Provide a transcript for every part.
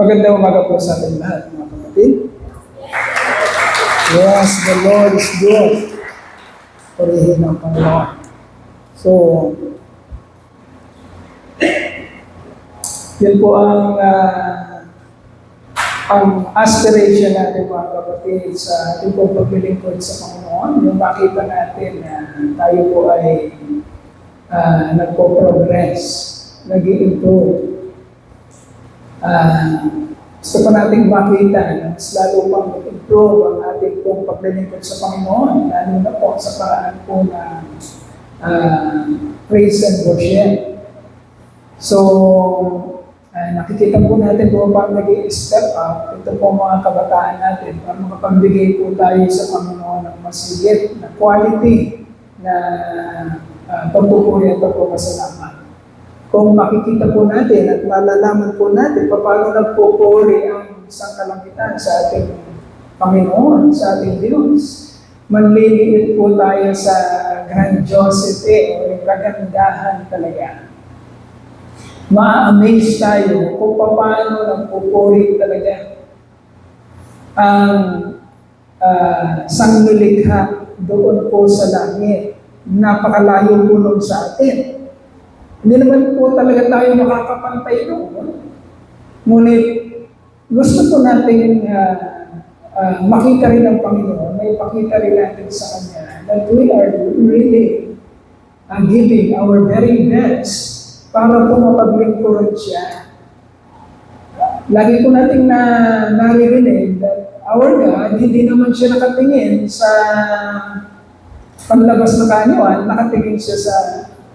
Magandang umaga po sa ating lahat, mga kapatid. Yes, the Lord is good. Purihin ang Panginoon. So, yun po ang aspiration natin, mga kapatid, sa ating pong paglilingkod sa Panginoon. Yung makita natin na tayo po ay nagpo-progress, nag-i-improve. Gusto pa nating makita na mas lalo pang mag-improve ang ating pong paglilingkod sa Panginoon, lalo na po sa paraan po na praise and worship. So, nakikita po natin kung paano nag-i-step up ito po mga kabataan natin para makapagbigay po tayo sa Panginoon ng mas higit na quality na pagpupuri at pagpapasalamat. Kung makikita po natin at malalaman po natin paano nagpupuri ang sangkalangitan sa ating Panginoon, sa ating Diyos, manliliit po tayo sa grandiosity o yung kagandahan talaga. Ma-amaze tayo kung paano nagpupuri talaga ang sangnilikha doon po sa langit. Napakalayo po nun sa atin. Hindi naman po talaga tayo makakapantay doon. Ngunit gusto po natin makita rin ng Panginoon, may pakita rin natin sa Kanya that we are really giving our very best para po mapaglingkuran siya. Lagi po natin naririnig that our God, hindi naman siya nakatingin sa panlabas na kanyuan, nakatingin siya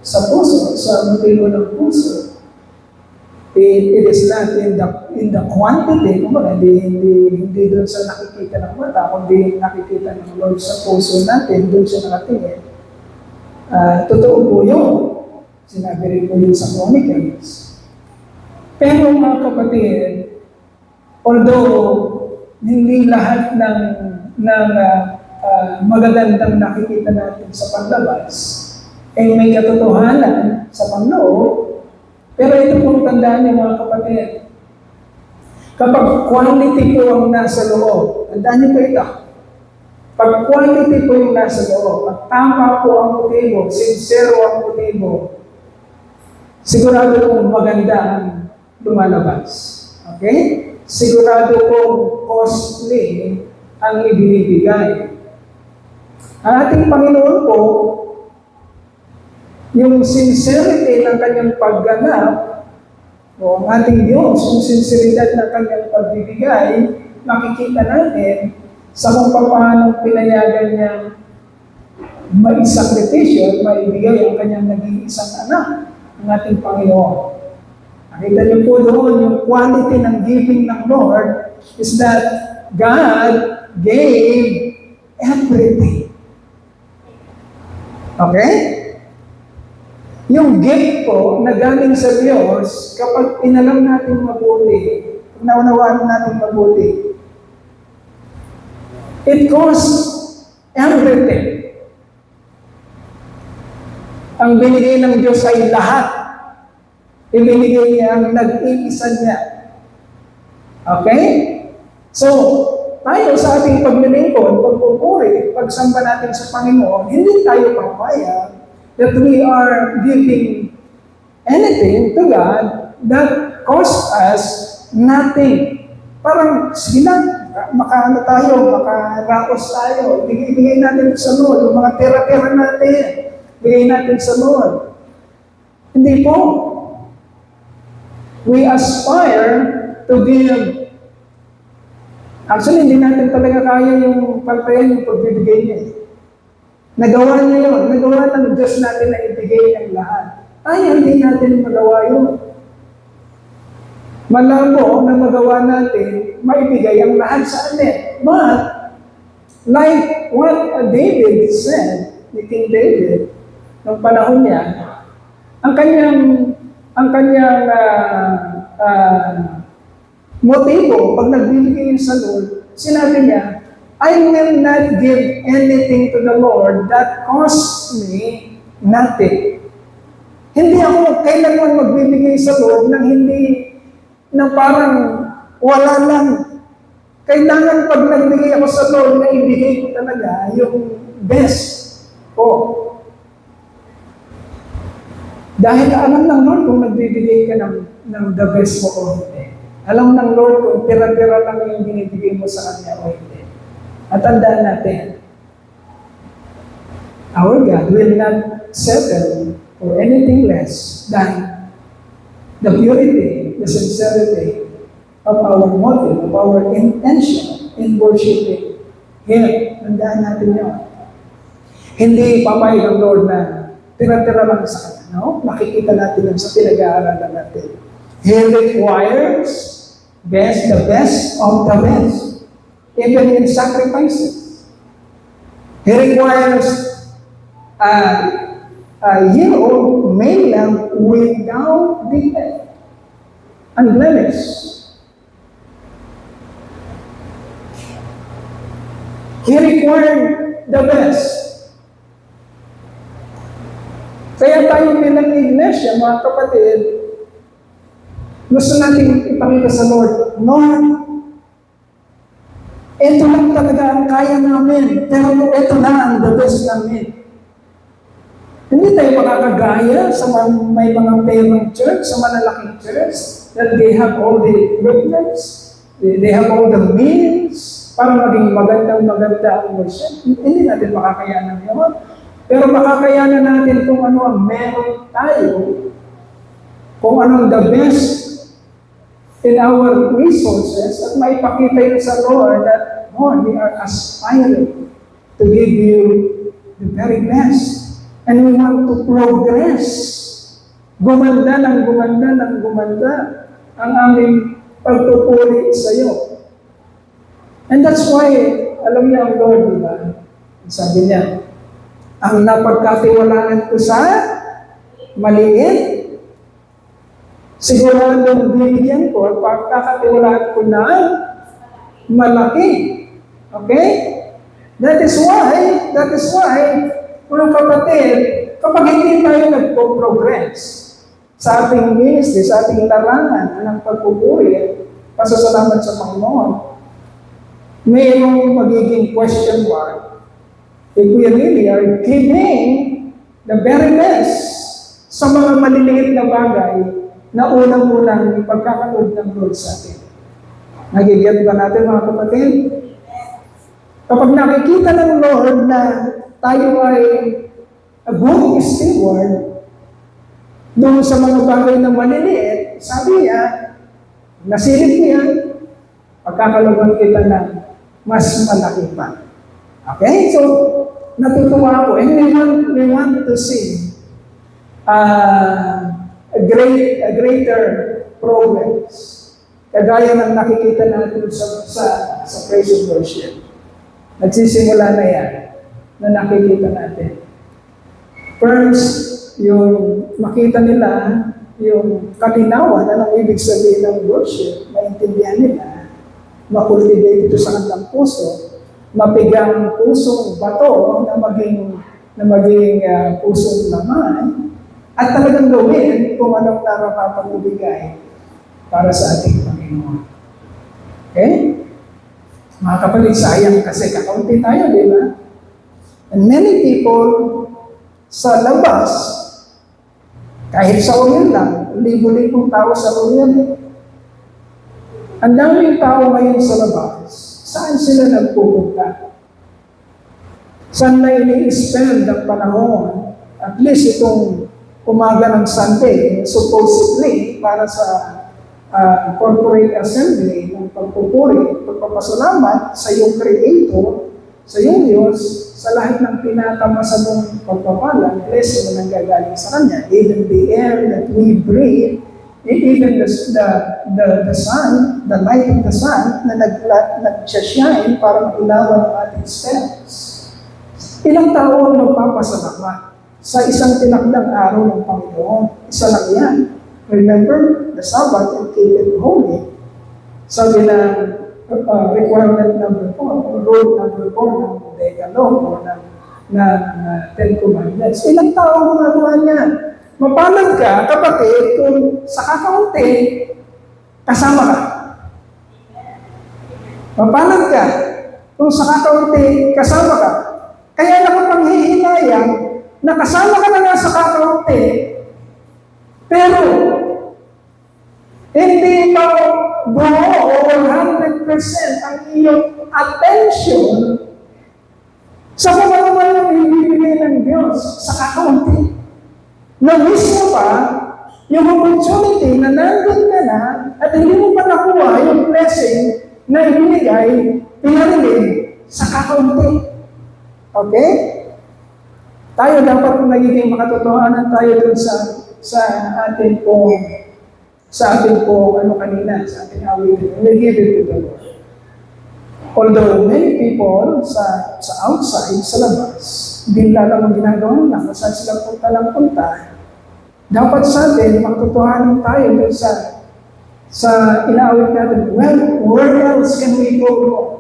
sa puso, sa motibo ng puso. It is not in the quantity, kumbaga, hindi doon sa nakikita ng mata, kundi nakikita ng Lord sa puso natin, doon siya nakatingin. Totoo po yun. Sinabi rin po yun sa Chronicles. Pero mga kapatid, although hindi lahat ng magagandang nakikita natin sa panlabas, ay may katotohanan sa panloob, pero ito pong tandaan niyo mga kapatid. Kapag quality po ang nasa loob, tandaan niyo po ito. Pag quality po yung nasa loob, at tama po ang motibo, sincero ang motibo, sigurado pong maganda ang lumalabas. Okay? Sigurado pong costly ang ibinibigay. Ang ating Panginoon po, yung sincerity ng kanyang pagganap, o ang ating Diyos, yung sinceridad ng kanyang pagbibigay, makikita natin sa kung paano pinayagan niya maisakripisyo, maibigay ang kanyang nag-iisang anak, ang ating Panginoon. Nakita niyo po doon, yung quality ng giving ng Lord is that God gave everything. Okay? Yung gift po na galing sa Diyos, kapag inalam natin mabuti, pag naunawaan natin mabuti, it costs everything. Ang binigay ng Diyos ay lahat. Ibinigay niya ang nag-iisa niya. Okay? So, tayo sa ating paglilingkod, pagpupuri, pagsamba natin sa Panginoon, hindi tayo papayag that we are giving anything to God that costs us nothing. Parang, sige lang, makaano tayo, makaraos tayo, ibigay natin sa Lord, yung mga tera-tera natin, ibigay natin sa Lord. Hindi po. We aspire to give. Actually, hindi natin talaga kaya yung pantayan yung pagbibigay niya. Nagawa niya yun. Nagawa ng Diyos natin na ibigay ang lahat. Ay, hindi natin magawa yun. Malabo na magawa natin, maibigay ang lahat sa atin. But, like what David said, ni King David, nung panahon niya, ang kanyang motibo, pag nagbibigay sa Lord, sinabi niya, I will not give anything to the Lord that costs me nothing. Hindi ako kailanman magbibigay sa Lord ng hindi, ng parang Wala lang. Kailangan pag nagbigay ako sa Lord na ibigay ko talaga yung best ko. Dahil alam ng Lord kung nagbibigay ka ng the best mo o hindi. Alam ng Lord kung tira-tira lang yung binibigay mo sa Kanya o hindi. At tandaan natin, our God will not settle for anything less than the purity, the sincerity of our motive, of our intention in worshiping Him. Tandaan natin yun. Hindi papayag ang Lord na tira-tira lang sa Kanya. No? Makikita natin yun sa pinag-aaralan natin. He requires the best of the best, even in sacrifices. He requires a year-old male lamb without defect, unblemished. He required the best. Kaya tayo bilang iglesia, mga kapatid, gusto natin ipakita sa Lord, Lord, ito lang talaga ang kaya namin, pero ito na ang the best namin. Hindi tayo makakagaya sa may mga perang church, sa malalaking church, that they have all the equipment, they have all the means, para maging maganda ang worship. Hindi natin makakayanan yun. Pero makakayanan natin kung ano ang meron tayo, kung anong the best in our resources, at maipakita yun sa Lord that, Lord, we are aspiring to give you the very best. And we want to progress. Gumanda ang aming pagpupuri sa iyo. And that's why, alam niya ang Lord, di ba? Sabi niya, ang napagkatiwalaan ko sa maliit, siguradong bibigyan ko at pagkakatiwalaan ko na malaki. Okay? That is why, mga kapatid, kapag hindi tayo nagpo-progress sa ating ministry, sa ating larangan ng pagpupuri, pasasalamat sa Panginoon, mayroong magiging question mark if we really are giving the very best sa mga maliliit na bagay na unang-unang ipagkakalob ng Lord sa atin. Nagigyan ba natin, mga kapatid? Kapag nakikita ng Lord na tayo ay a good steward doon sa mga bagay na maliliit, sabi niya, nasilip niya, pagkakaloban kita na mas malaki pa. Okay? So, natutuwa ako. And we want to see a greater progress. Kagaya ng nakikita natin sa praise and worship. Nagsisimula na yan na nakikita natin. First, yung makita nila yung kalinawan, anong ibig sabihin ng worship, maintindihan nila, makultivate ito sa kanilang puso, mapigang ang pusong bato na maging pusong laman, at talagang gawin kung anong narapapang ibigay para sa ating Panginoon. Okay? Mga kapatid, sayang kasi kakaunti tayo, di ba? And many people sa labas, kahit sa Orion lang, libo-libong tao sa Orion. Ang daming tao ngayon sa labas, saan sila nagpupunta? Saan na ini-spend ang panahon? At least itong umaga ng Sunday, supposedly, para sa corporate assembly ng pagpupuri, pagpapasalamat sa iyong Creator, sa iyong Diyos, sa lahat ng tinatamasa mong pagpapala, blessing na nanggagaling sa Kanya, even the air that we breathe, even the sun, the light of the sun, na nag-shine para mailawan ang ating steps. Ilang tao ang magpapasalamat sa isang tinakdang araw ng Panginoon? Isa lang yan. Remember the Sabbath and keep it holy. Sabi na requirement number 4, rule number 4 ng Decalogue o ng Ten Commandments. Ilang tao ang gumagawa niyan? Mapalad ka, kapatid, kung sa kakaunti, kasama ka. Mapalad ka kung sa kakaunti kasama ka. Kaya nakapanghihinayang na kasama ka na nga sa kakaunti, pero hindi mo buo o 100% ang iyong attention sa kung ano man ang ibibigay ng Diyos sa kakaunti. Na mismo pa, yung opportunity na nandun ka na at hindi mo pa nakuha yung blessing na ibinigay, pinarinig sa kakaunti. Okay? Tayo dapat nagiging makatotohanan tayo dun sa ating ano kanina, sa ating awitin. We give it to the Lord. Although many people sa outside, sa labas, bigla lang ang ginagawa nila, kung saan sila punta lang punta, dapat sa atin, makatotohanan tayo dun sa inaawit natin. Well, where else can we go wrong?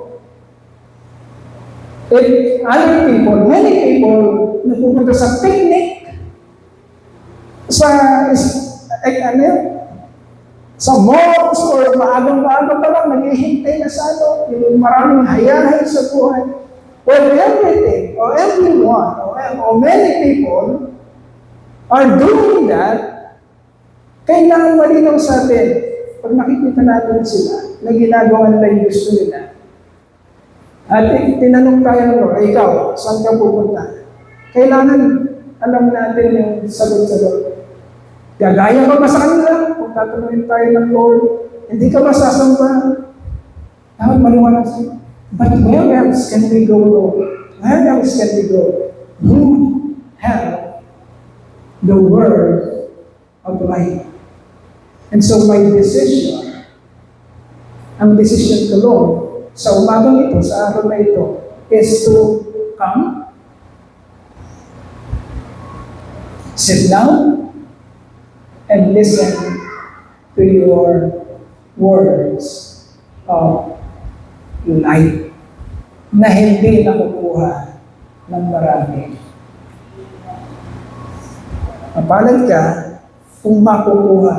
If other people, many people, napupunta sa picnic, sa malls, or maagang-maaga pa lang, naghihintay na sa yung maraming hayahay sa buhay. Well, everything, or everyone, or many people are doing that. Kailangan malinaw sa atin, pag nakikita natin sila, na ginagawa nila yung gusto nila. At tinanong tayo ng Lord, ikaw, saan ka pupunta? Kailangan alam natin yung sagot-sagot. Gagaya ka ba sa kanila? Kung tatanungin tayo ng Lord, hindi ka ba sasamba? Dapat maliwanag sa'yo. But where else can we go, Lord? Where else can we go? You have the word of life. And so my decision, ang decision ko, Lord, sa umagang ito, sa araw na ito, is to come, sit down, and listen to your words of life na hindi nakukuha ng marami. Mapalad ka kung makukuha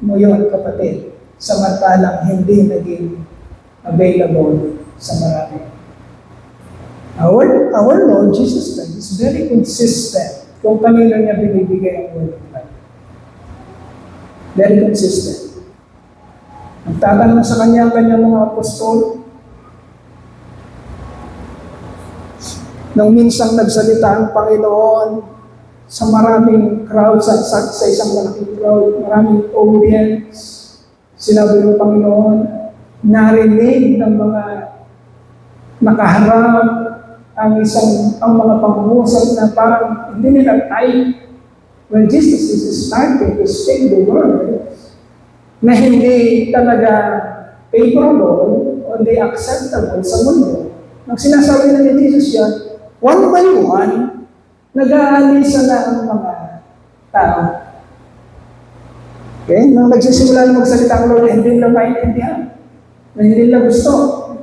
mo yun, kapatid, samantalang hindi naging available sa marami. Our Lord Jesus Christ is very consistent kung kanino niya binibigay ang word of life. Very consistent. Nagtatanong sa kanya ang kanyang mga apostol. Nung minsang nagsalita ang Panginoon sa maraming crowd, sa isang malaking crowd, maraming audience, sinabi ng Panginoon, narinig ng mga nakaharap ang mga pangungusap na parang hindi nila type. When Jesus is starting to speak the word na hindi talaga favorable o hindi acceptable sa mundo, nang sinasabi na ni Jesus yan, one by one, nag-aalisa na ang mga tao. Okay? Nang nagsisimula na magsalita ang Lord, hindi nila maintindihan, na hindi nila gusto,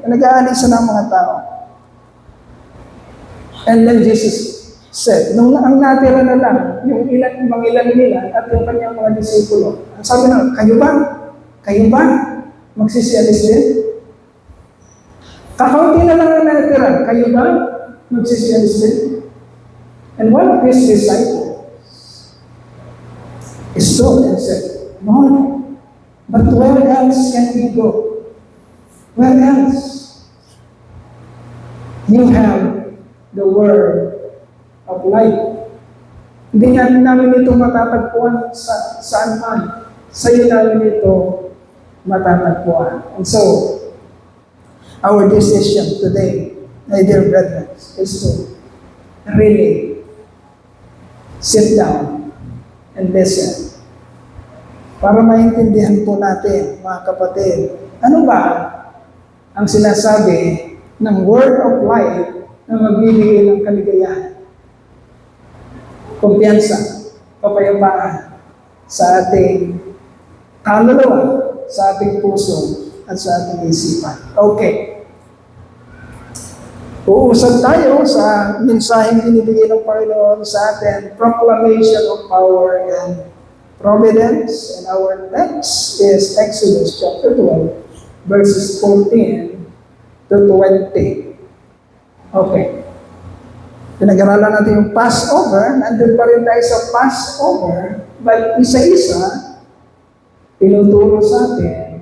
nag-aalisa na ang mga tao. And then Jesus said, nung ang natira na lang, yung mga ilan nila at yung kanyang mga disipulo, ang sabi na, kayo ba? Magsisialis din? Kakaunti na lang ang natira, kayo ba? Magsisialis din? And one of his disciples stood and said, Lord, but where else can we go? Where else? You have the word of life. Hindi namin ito matatagpuan saan man. Sa iyo namin ito matatagpuan. And so, our decision today, my dear brethren, is to really sit down and listen. Para maintindihan po natin, mga kapatid, ano ba ang sinasabi ng word of life na magbibigay ng kaligayahan, kumpiyansa, kapayapaan sa ating kaluluwa, sa ating puso, at sa ating isipan. Okay. Uusap tayo sa mensaheng binibigay ng Panginoon sa atin, proclamation of power and providence. And our text is Exodus chapter 12, verses 14 to 20. Okay. Pinag-aralan natin yung Passover, nandun pa rin tayo sa Passover, but isa-isa, tinuturo sa atin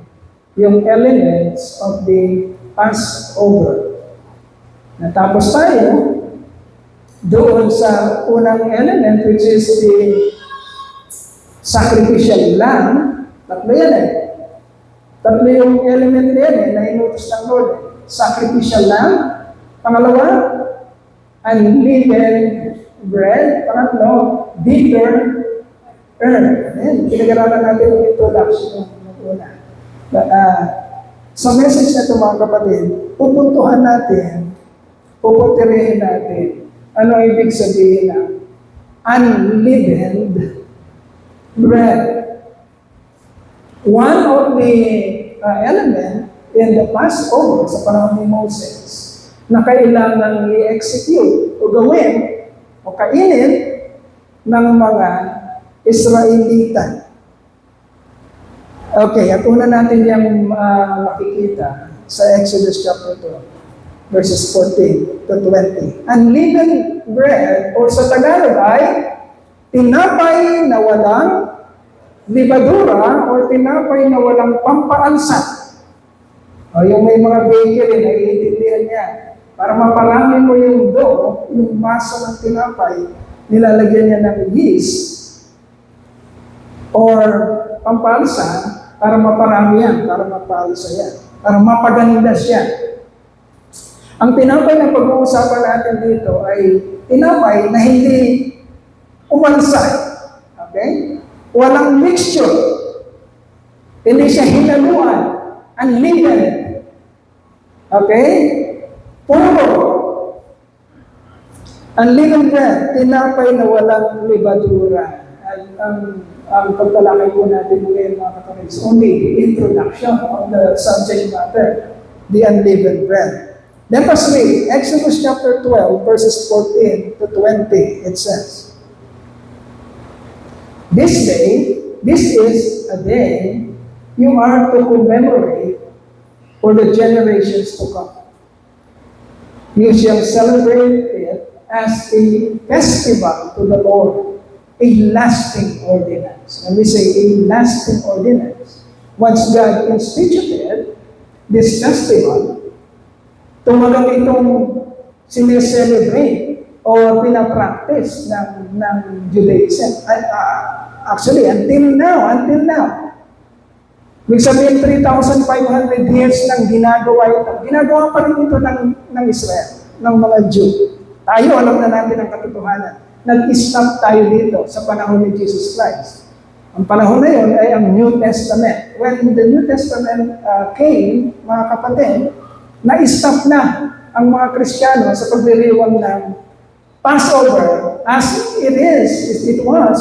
yung elements of the Passover. Natapos tayo doon sa unang element, which is the sacrificial lamb. Tatlo yan eh. Tatlo yung element na yan eh, na inutos ng Lord. Sacrificial lamb. Pangalawa, unleavened bread. Pangatlo, bitter herb. Ayan, pinag-aralan natin yung introduction ng una. Sa message na ito mga kapatid, pupuntuhan natin, puputirihin natin, ano ibig sabihin ng unleavened bread. One of the element in the Passover sa panahon ni Moses na kailangan i-execute o gawin o kainin ng mga Israelita. Okay, at una natin yung makikita sa Exodus chapter 2, verses 14 to 20. Unleavened bread, o sa Tagalog ay tinapay na walang libadura o tinapay na walang pampaalsa. O yung may mga bakery na iintindihan niya. Para mapalangin mo yung dough, yung maso ng tinapay, nilalagyan niya ng yeast or pampalsa para maparami yan, para mapalsa yan, para mapaganda siya. Ang tinapay na pag-uusapan natin dito ay tinapay na hindi umalsa. Okay? Walang mixture. Hindi siya hinaluan. Unleavened. Okay? Puro. Unleavened bread, tinapay na walang libadura. Ang pagtalakay po natin ngayon mga kapatid is only the introduction of the subject matter, the unleavened bread. Let us read Exodus chapter 12, verses 14 to 20. It says, this is a day you are to commemorate for the generations to come. You shall celebrate it as a festival to the Lord, a lasting ordinance. And we say a lasting ordinance. Once God instituted this festival, tumagang itong sineselebrate o pinapractice ng Judaism. Actually, until now. Ibig sabihin, 3,500 years nang ginagawa ito. Ginagawa pa rin ito ng Israel, ng mga Jew. Tayo, alam na natin ang katotohanan. Nag-stop tayo dito sa panahon ni Jesus Christ. Ang panahon na yun ay ang New Testament. When the New Testament came, mga kapatid, na-stop na ang mga Kristiyano sa pagdiriwang ng Passover as it was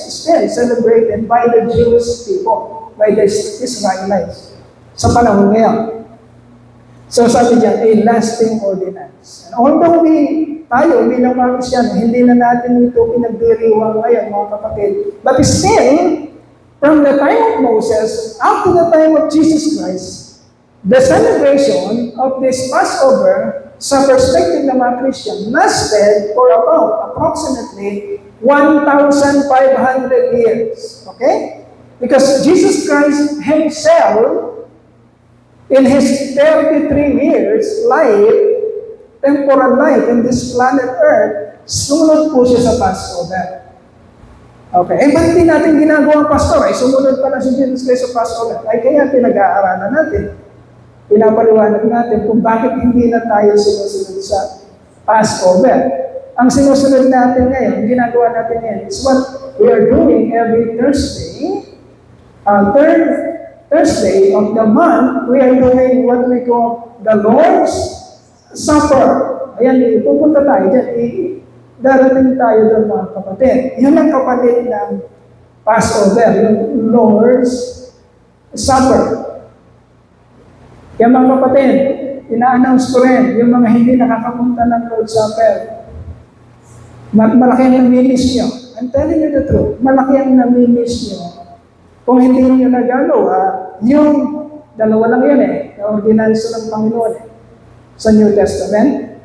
still celebrated by the Jewish people, by the Israelites sa panahon ngayon. So sabi diyan, a lasting ordinance. And although tayo bilang mga Kristiyano, hindi na natin ito pinagdiriwang ngayon mga kapatid, but still, from the time of Moses up to the time of Jesus Christ, the celebration of this Passover sa perspective ng mga Christian lasted for about approximately 1,500 years. Okay? Because Jesus Christ Himself, in His 33 years life, temporal life in this planet Earth, sumunod po siya sa Passover. Okay. Eh, ba't hindi natin ginagawa, Pastor? Ay, sumunod pala si Jesus Christ sa Passover. Ay, kaya pinag-aaralan natin. Pinapaliwanag natin kung bakit hindi na tayo sinusunod sa Passover. Ang sinusunod natin ngayon, ginagawa natin ngayon, is what we are doing every Thursday. Third Thursday of the month, we are doing what we call the Lord's Supper. Ayan, pupunta tayo dyan. Darating tayo doon mga kapatid. Yun ang kapatid ng Passover, yung Lord's Supper. Kaya mga kapatid, ina-announce ko rin, yung mga hindi nakakapunta ng Lord's Supper, malaki ang namimiss nyo. I'm telling you the truth, malaki ang namimiss nyo. Kung hindi nyo nagagawa, yung Dalawa lang yun na ordinansa ng Panginoon sa New Testament.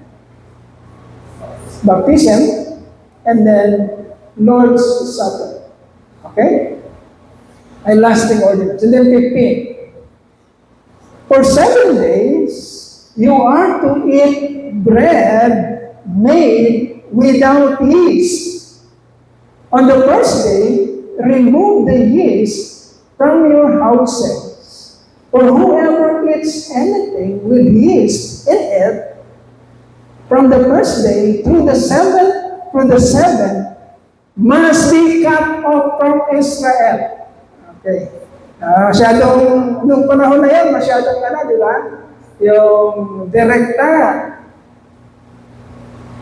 Baptism, and then Lord's Supper. Okay? A lasting ordinance. And then 15. For 7 days, you are to eat bread made without yeast. On the first day, remove the yeast from your houses. For whoever eats anything with yeast in it, from the first day through the seventh, must be cut off from Israel. Okay. Nung panahon na yan, masyadong di ba? Yung direkta.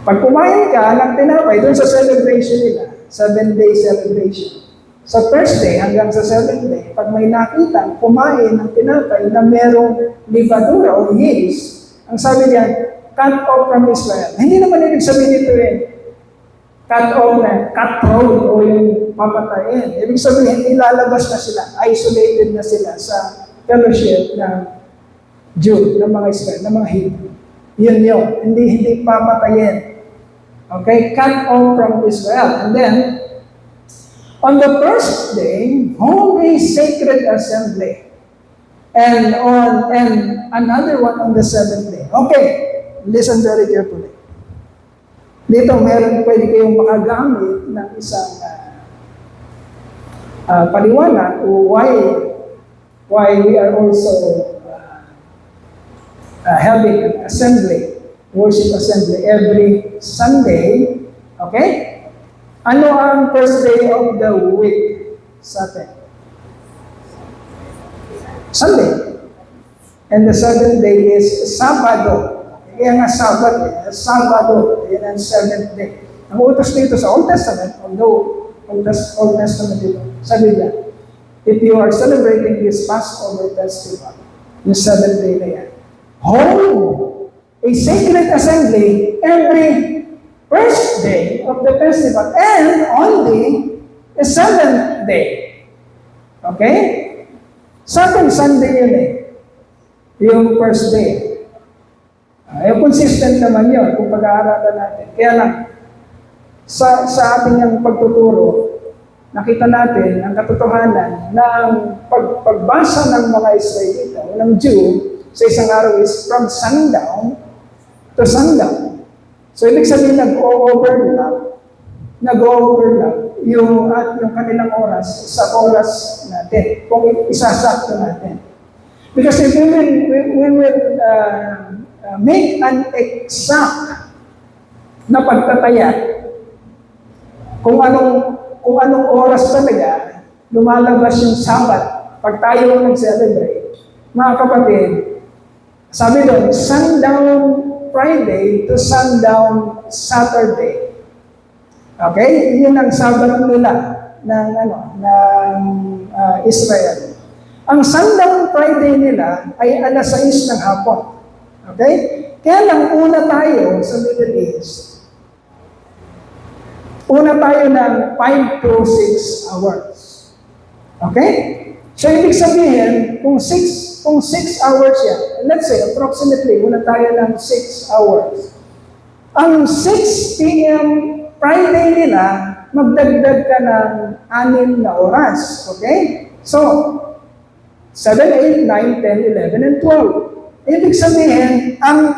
Pag kumain ka ng tinapay, doon sa celebration nila, 7-day celebration. Sa first day hanggang sa 7th day, pag may nakita, kumain ng tinapay na merong libadura o yeast, ang sabi niya, cut off from Israel. Hindi naman ibig sabihin ito cut off na, cut throat o yung papatayin. Ibig sabihin, ilalabas na sila, isolated na sila sa fellowship ng Jew, ng mga Israel, ng mga Hebrew. Yun. Hindi papatayin. Okay? Cut off from Israel. And then, on the first day, hold a sacred assembly. And another one on the 7th day. Okay, listen very carefully. Dito, pwede kayong makagamit ng isang paliwanag why we are also having an assembly, worship assembly every Sunday. Okay? Ano ang first day of the week sa atin? Sunday. And the 7th day is Sabado. Kaya nga Sabado, yan ang 7th day. Ang utos dito sa Old Testament, although Old Testament dito, sabi niya, if you are celebrating this Passover festival, yung 7th day na yan, hold a sacred assembly every first day of the festival and only the 7th day. Okay? Second Sunday yun yung first day. Consistent naman yun kung pag-aaralan natin. Kaya lang, sa ating yung pagtuturo, nakita natin ang katotohanan na ang pagbasa ng mga Israelita o ng Jew sa isang araw is from sundown to sundown. So, ibig sabihin, nag-overlap yung kanilang oras sa oras natin, kung isasakto natin. Because if we will make an exact na pagtataya kung anong oras talaga lumalabas yung Sabat pag tayo nag-celebrate, mga kapatid, sabi doon, sundown Friday to sundown Saturday. Okay? Yun ang Sabat nila ng Israel. Ang sundown Friday nila ay alas 6 ng hapon. Okay? Kaya lang una tayo sa Middle East. Una tayo ng 5 to 6 hours. Okay? So, ibig sabihin, kung 6 hours yan, let's say, approximately, una tayo ng 6 hours. Ang 6 p.m. Friday nila, magdagdag ka ng 6 na oras. Okay? So, 7, 8, 9, 10, 11, and 12. Ibig sabihin, ang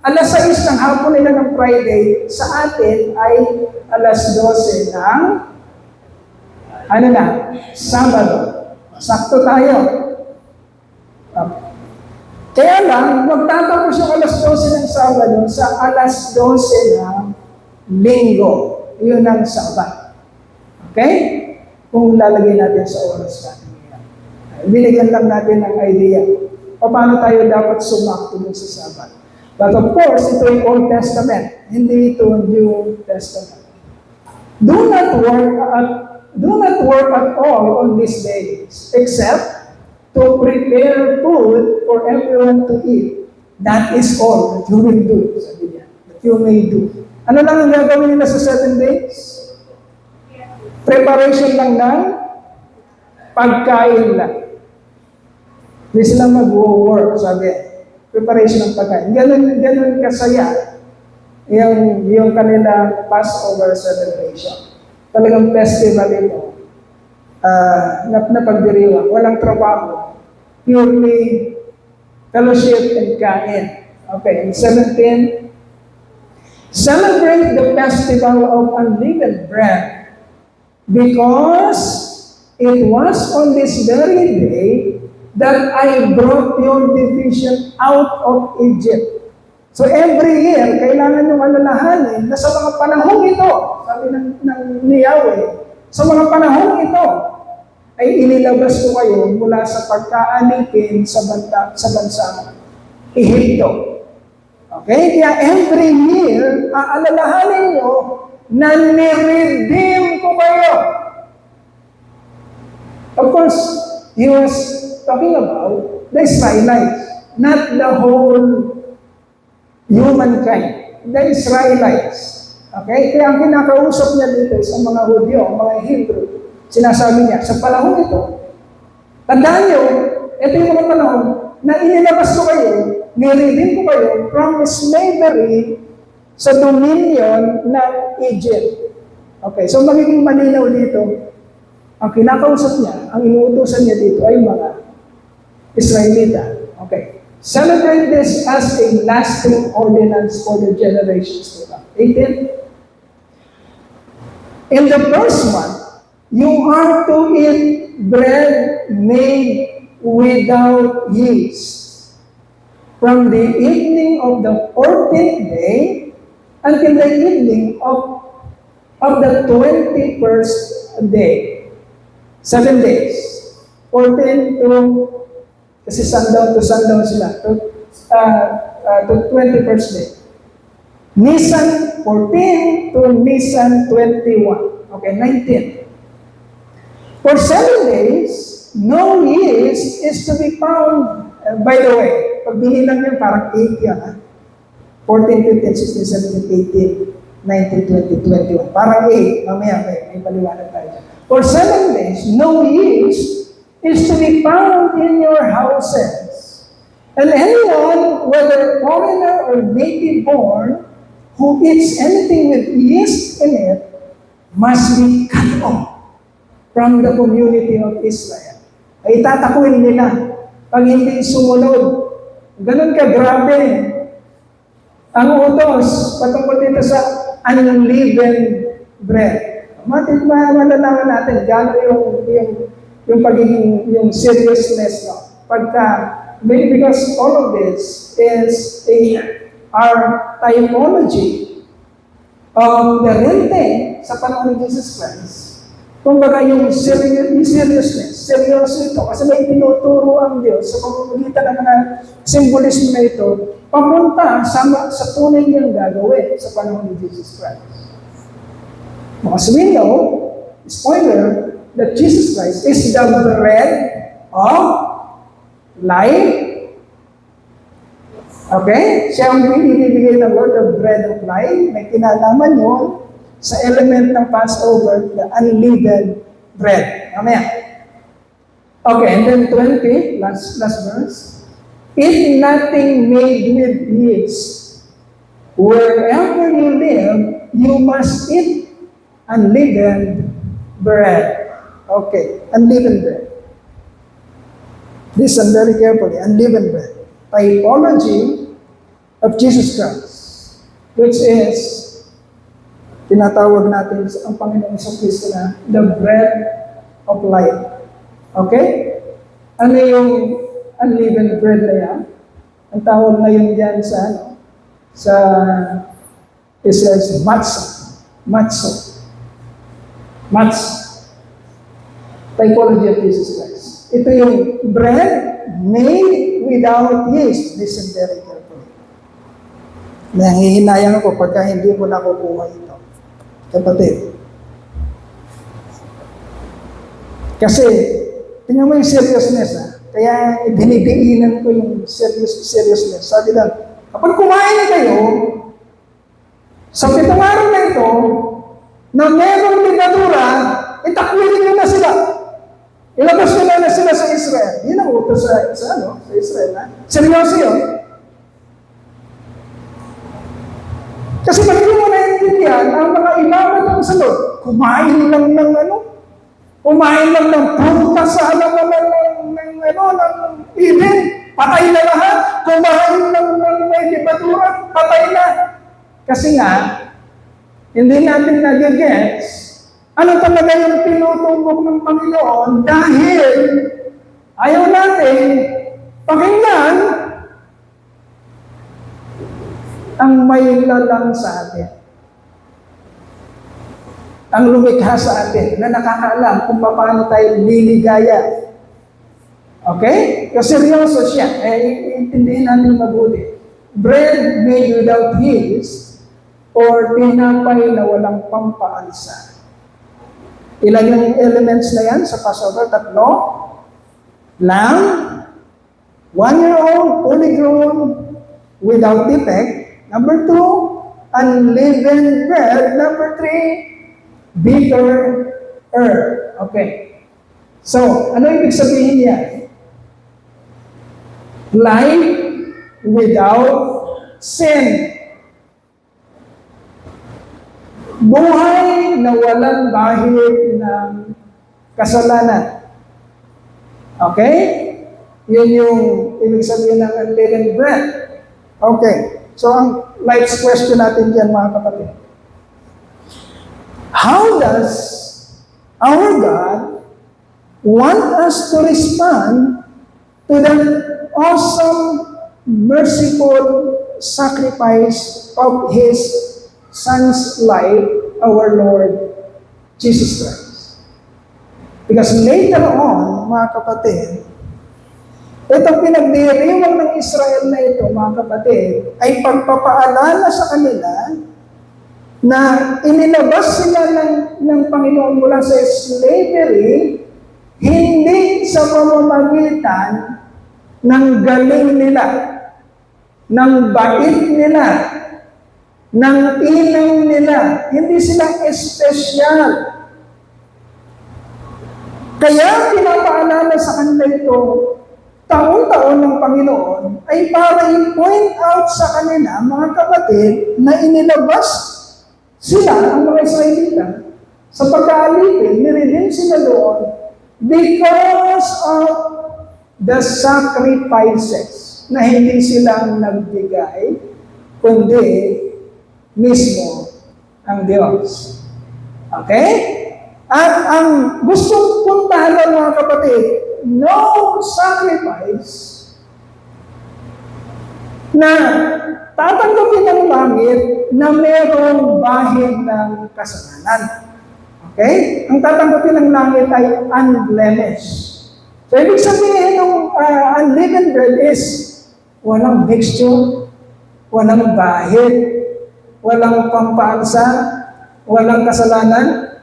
alas 6 ng hapon nila ng Friday, sa atin ay alas 12 ng, Sabado. Sakto tayo. Kaya lang, magtatapos yung alas 12 ng Sabado sa alas 12 ng Linggo. Yun ang Sabat. Okay? Kung lalagay natin sa oras natin. Binigyan lang natin ng idea paano tayo dapat sumakto dun sa Sabat. But of course, ito yung Old Testament, hindi ito New Testament. Do not work at all on these days, except to prepare food for everyone to eat. That is all that you will do, sabi niya, that you may do. Ano lang ang gagawin nila sa 7 days? Preparation lang ng pagkain lang. Hindi sila mag-work, sabi. Preparation ng pagkain. Ganun kasaya yung kanila Passover celebration. Talagang festival ito. Napagdiriwang. Walang trabaho. Purely fellowship and kain. Okay, in 17, celebrate the festival of unleavened bread because it was on this very day that I brought your division out of Egypt. So every year, kailangan yung alalahanin na sa mga panahong ito, sabi ni Yahweh, sa mga panahong ito, ay inilabas ko kayo mula sa pagkaanikin sa bansang Ehipto. Okay? Kaya every year, aalalahanin nyo na niredeem ko kayo. Of course, he was talking about the Israelites, not the whole humankind. The Israelites. Okay? Kaya ang kinakausap niya dito sa mga Hudyo, mga Hebrew, sinasabi niya, sa panahon ito, tandaan niyo, ito yung mga panahon na inilabas ko kayo, niredeem ko kayo from slavery sa dominion ng Egypt. Okay, so magiging malinaw dito, ang kinakausap niya, ang inuutosan niya dito ay mga Israelita. Okay. Celebrate this as a lasting ordinance for the generations to come. 18. In the first month, you are to eat bread made without yeast from the evening of the 14th day until the evening of the 21st day. 7 days. 14 to, kasi sundown to sundown sila, to 21st day. Nisan 14 to Nisan 21. Okay, 19. For 7 days, no yeast is to be found. By the way, pag binilang yan, parang 8 yan. 14, 15, 16, 17, 18, 19, 20, 21. Parang 8. Mamaya, may paliwanag tayo dyan. For 7 days, no yeast is to be found in your houses. And anyone, whether foreigner or native born, who eats anything with yeast in it, must be cut off from the community of Israel. Ay tatakuin nila pag hindi sumunod. Ganun ka, grabe. Ang utos, patungkol dito sa unleavened bread. Malalaman natin gano'n yung pagiging, yung seriousness, no? Because all of this is our typology of the real thing sa panahon ni Jesus Christ. Kumbaga yung seriousness, seryoso ito, kasi may tinuturo ang Diyos sa pamamagitan ng mga symbolism na ito, papunta sa tunay niyang gagawin sa panahon ni Jesus Christ. Because we know, spoiler, that Jesus Christ is the bread of life. Okay? Siya ang ibibigay ng word of bread of life. May kinalaman yun sa element ng Passover, the unleavened bread. Mamaya. Okay, and then 20, last verse. Eat nothing made with yeast. Wherever you live, you must eat unleavened bread. Okay, unleavened bread. Listen very carefully, unleavened bread. Typology of Jesus Christ, which is, tinatawag natin ang Panginoong Kristo na the bread of life. Okay? Ano yung unleavened bread na yan? Ang tawag ngayon dyan sa Israel, matzah. Typology of Jesus Christ. Ito yung bread made without yeast. Listen very carefully. Nangihinayang ako pagka hindi ko nakukuha ito. Kapatid. Kasi, tingnan mo yung seriousness, ha? Kaya dinidiinan ko yung seriousness. Sabi lang, kapag kumain kayo, sa 7 araw na ito, na merong ligadura, itakwilin nyo na sila. Ilabas nyo na sila sa Israel. Yun ang punta sa Israel. Ha? Seryoso yun. Kasi pag hindi mo naiintindihan, ang mga imaman ng salot, kumain lang ng prutas sa alaman ng Eden, patay na lahat. Kumain lang ng may libadura, patay na. Kasi nga, hindi natin nagigets ano talaga yung tinutubog ng Panginoon dahil ayaw natin pakinggan ang may lalang sa atin. Ang lumikha sa atin na nakakaalam kung paano tayo liligaya. Okay? Kasi seryoso siya. Intindihin natin mabuti. Bread made without yeast or tinapay na walang pampaalsa. Ilan yung elements na yan sa Passover? 3. Lamb, 1-year-old, fully grown, without defect. Number 2, unleavened bread. Number 3, bitter herb. Okay. So, ano ibig sabihin niya? Life without sin. Buhay na walang bahid ng kasalanan. Okay? Yun yung ibig sabihin ng unleavened bread. Okay. So, ang life's question natin dyan, mga kapatid. How does our God want us to respond to the awesome, merciful sacrifice of His Son's life, our Lord Jesus Christ? Because later on, mga kapatid, itong pinagdiriwang ng Israel na ito, mga kapatid, ay pagpapaalala sa kanila na inilabas sila ng Panginoon mula sa slavery, hindi sa pamamagitan ng galing nila, ng bait nila, ng inaw nila. Hindi sila espesyal. Kaya pinapaalala sa kanila ito, taon-taon ng Panginoon, ay para i-point out sa kanila, mga kapatid, na inilabas sila, ang mga Israelita, sa pagkaalipin, niredeem sila doon because of the sacrifices na hindi silang nagbigay, kundi mismo ang Diyos. Okay? At ang gustong puntahan ng mga kapatid, no sacrifice na tatanggapin ng langit na mayroong bahid ng kasalanan. Okay? Ang tatanggapin ng langit ay unblemished. So, ibig sabihin ng unleavened bread is walang mixture, walang bahid, walang pampaalsa, walang kasalanan,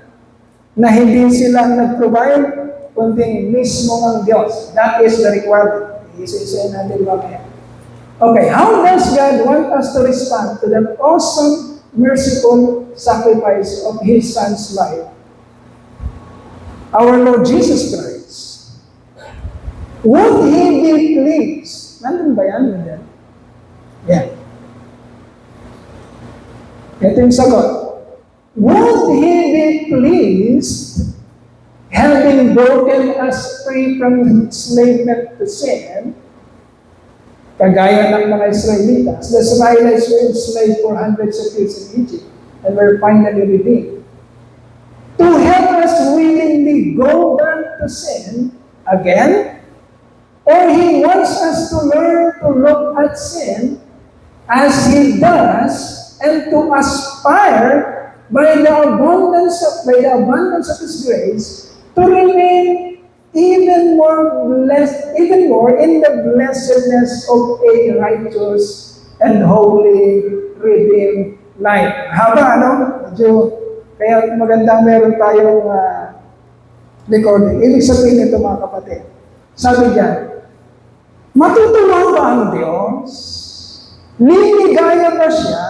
na hindi sila nag-provide, kundi mismo ang Diyos. That is the requirement. Isa-isa natin mamaya. Okay, how does God want us to respond to the awesome, merciful sacrifice of His Son's life? Our Lord Jesus Christ. Would He be pleased? Nandun ba yan? Yeah. Ito yung sagot. Would He be pleased, having broken us free from enslavement to sin, kagaya ng mga Israelitas. The Israelites were enslaved for hundreds of years in Egypt and were finally redeemed. To help us willingly go back to sin again, or He wants us to learn to look at sin as He does, and to aspire by the abundance of His grace to remain even more in the blessedness of a righteous and holy redeemed life. Haba, ano? Kaya magandang meron tayong recording. Ibig sabihin ito, mga kapatid. Sabi diyan, matutuwa ba ang Diyos? Liligaya ba siya?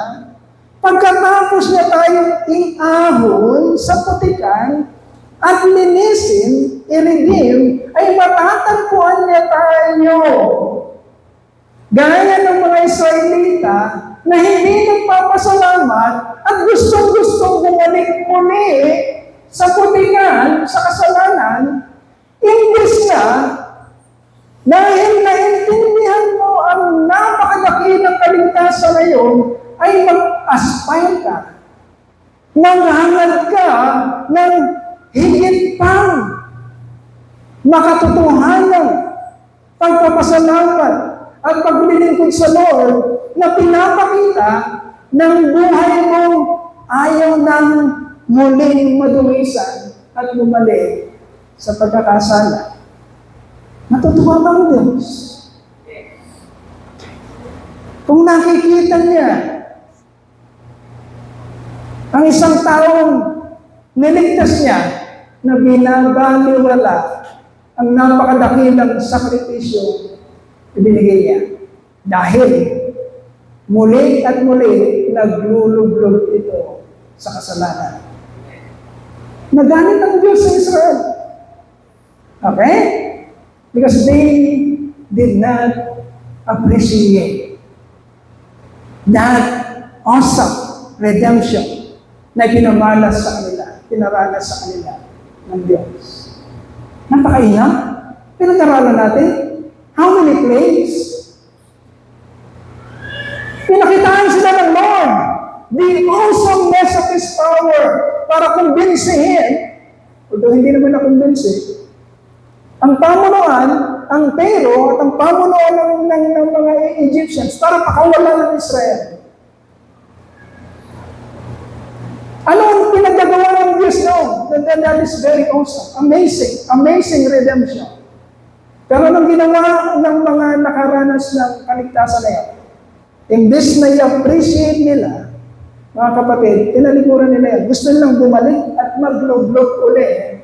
Pagkatapos niya tayong iahon sa putikan at linisin, i-redeem, ay matatagpuan niya tayo Gaya ng mga Israelita na hindi nagpapasalamat at gustong-gustong bumalik muli sa putingan, sa kasalanan, imbes na dahil naintindihan mo ang napakalaki ng kaligtasan na yun, ay mag-aspire ka. Maghangad ka ng higit pang makatotohanan, pagpapasalamat at paglilingkod sa Lord na pinapakita ng buhay mong ayaw ng muling madumisan at bumalik sa pagkakasala. Natutuwa ba ang Diyos? Kung nakikita niya ang isang taong niligtas niya na binabaliwala ang napakadakilang sakripisyo ibinigay niya. Dahil muli at muli naglulublog ito sa kasalanan. Nagalit ang Diyos sa Israel. Okay? Because they did not appreciate that awesome redemption na pinaranas sa kanila ng Diyos. Napakaiyak. Pinag-aralan natin. How many plagues? Pinakitaan sila ng Lord the awesomeness of His power para kumbinsihin, although hindi naman na-kumbinsi, ang pamunuan, ang Pharaoh at ang pamunuan ng mga Egyptians para pakawalan ng Israel. Ano ang pinagagawa ng Diyos noon? That is very awesome. Amazing. Amazing redemption. Pero nang ginawa ng mga nakaranas ng kaligtasan na yan, imbes na i-appreciate nila, mga kapatid, tinalikuran nila yan. Gusto nilang bumalik at mag-log-log uli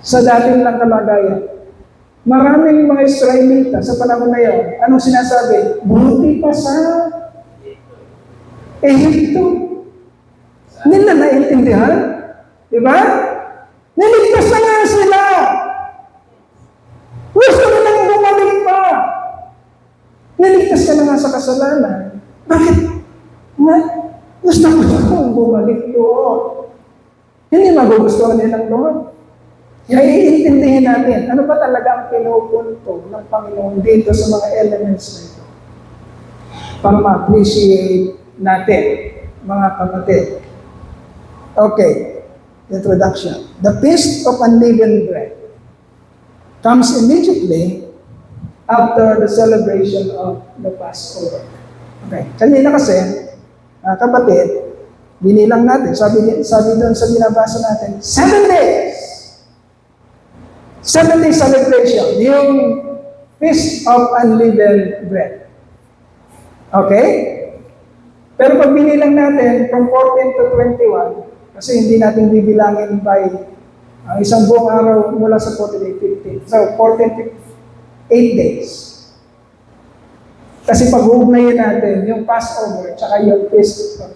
sa dating lang kalagayan. Maraming mga Israelita sa panahon na yun, anong sinasabi? Buti pa sa Ehipto. Hindi na naintindihan. Diba? Niligtas na nga sila. Gusto nilang bumalik pa. Niligtas ka na nga sa kasalanan. Bakit? Gusto kong bumalik doon. Hindi magugustuhan nilang doon. Kaya iintindihin natin, ano ba talaga ang pinupunto ng Panginoon dito sa mga elements na ito? Para ma-appreciate natin, mga kapatid. Okay, introduction. The Feast of Unleavened Bread comes immediately after the celebration of the Passover. Okay, kanina kasi, kapatid, binilang natin, sabi doon sa binabasa natin, 7 days. 7-day celebration, yung Feast of Unleavened Bread. Okay? Pero pag binilang natin from 14 to 21, kasi hindi natin bibilangin by ang isang buong araw mula sa 14 to 15. So, 14 to 8 days. Kasi pag-uugnayin natin yung Passover, tsaka yung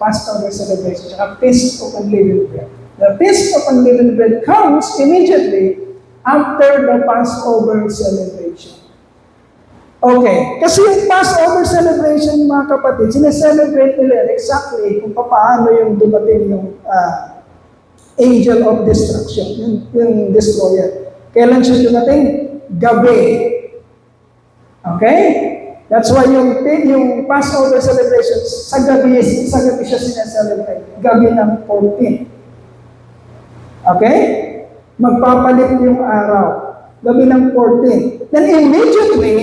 Passover celebration, tsaka Feast of Unleavened Bread. The Feast of Unleavened Bread comes immediately after the Passover celebration. Okay, kasi yung Passover celebration, mga kapatid, sineselebrate nila exactly kung paano yung dumating yung angel of destruction, yung destroyer. Kailan siya dumating? Gabi. Okay? That's why yung Passover celebration, sa gabi siya sineselebrate. Gabi ng 14. Okay? Magpapalit yung araw. Gabi ng 14. Then immediately,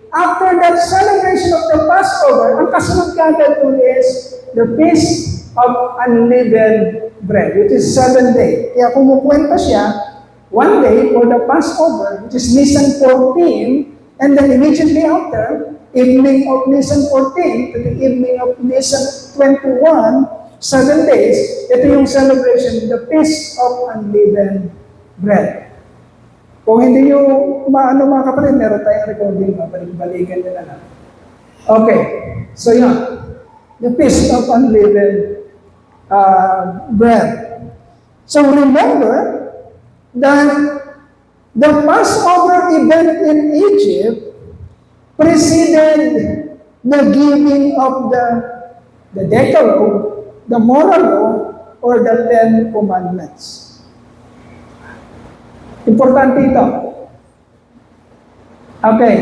after that celebration of the Passover, ang kasunod kagad po is the Feast of Unleavened Bread, which is 7 days. Kaya kumukwenta siya, 1 day for the Passover, which is Nisan 14, and then immediately after, evening of Nisan 14 to the evening of Nisan 21, 7 days, ito yung celebration, the Feast of Unleavened Bread. Kung hindi nyo maano mga kapatid, meron tayong recording, balik-balikan nyo na lang. Okay, so yun. The Feast of Unleavened Bread. So remember that the Passover event in Egypt preceded the giving of the Decalogue, the moral law, or the Ten Commandments. Importante ito. Okay.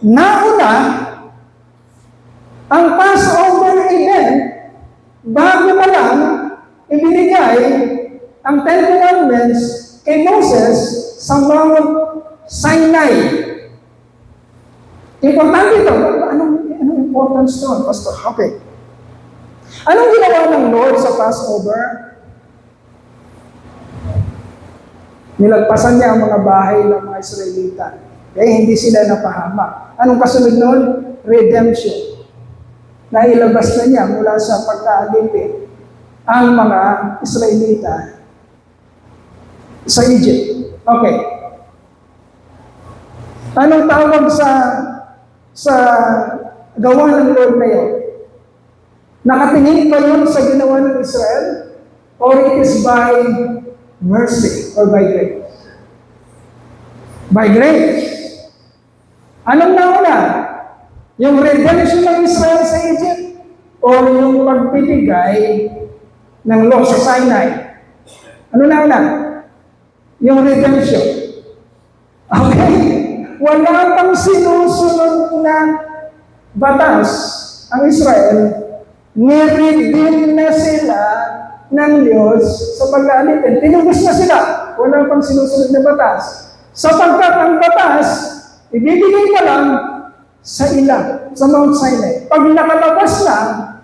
Nauna, ang Passover event, bago pa lang, ibinigay ang Ten Commandments kay Moses sa Mount Sinai. Importante ito. Anong importance doon, Pastor? Okay. Anong ginawa ng Lord sa Passover? Nilagpasan niya ang mga bahay ng mga Israelita. Kaya hindi sila napahamak. Anong kasunod noon? Redemption. Nailabas na niya mula sa pagkaalipin ang mga Israelita sa Egypt. Okay. Anong tawag sa gawa ng Lord na yun? Nakatingin pa yun sa ginawa ng Israel? Or it is by mercy or by grace? By grace. Anong nauna? Yung redemption ng Israel sa Egypt? O yung pagpipigay ng law sa Sinai? Ano nauna? Yung redemption. Okay? Wala pang sinusunod na batas ang Israel, niredeem na sila ng Diyos sa pag-aalipin. Tinubos na sila. Wala pang sinusunod na batas. Sapagkat ang batas, ibibigay pa lang sa ilang, sa Mount Sinai. Pag nakalabas na,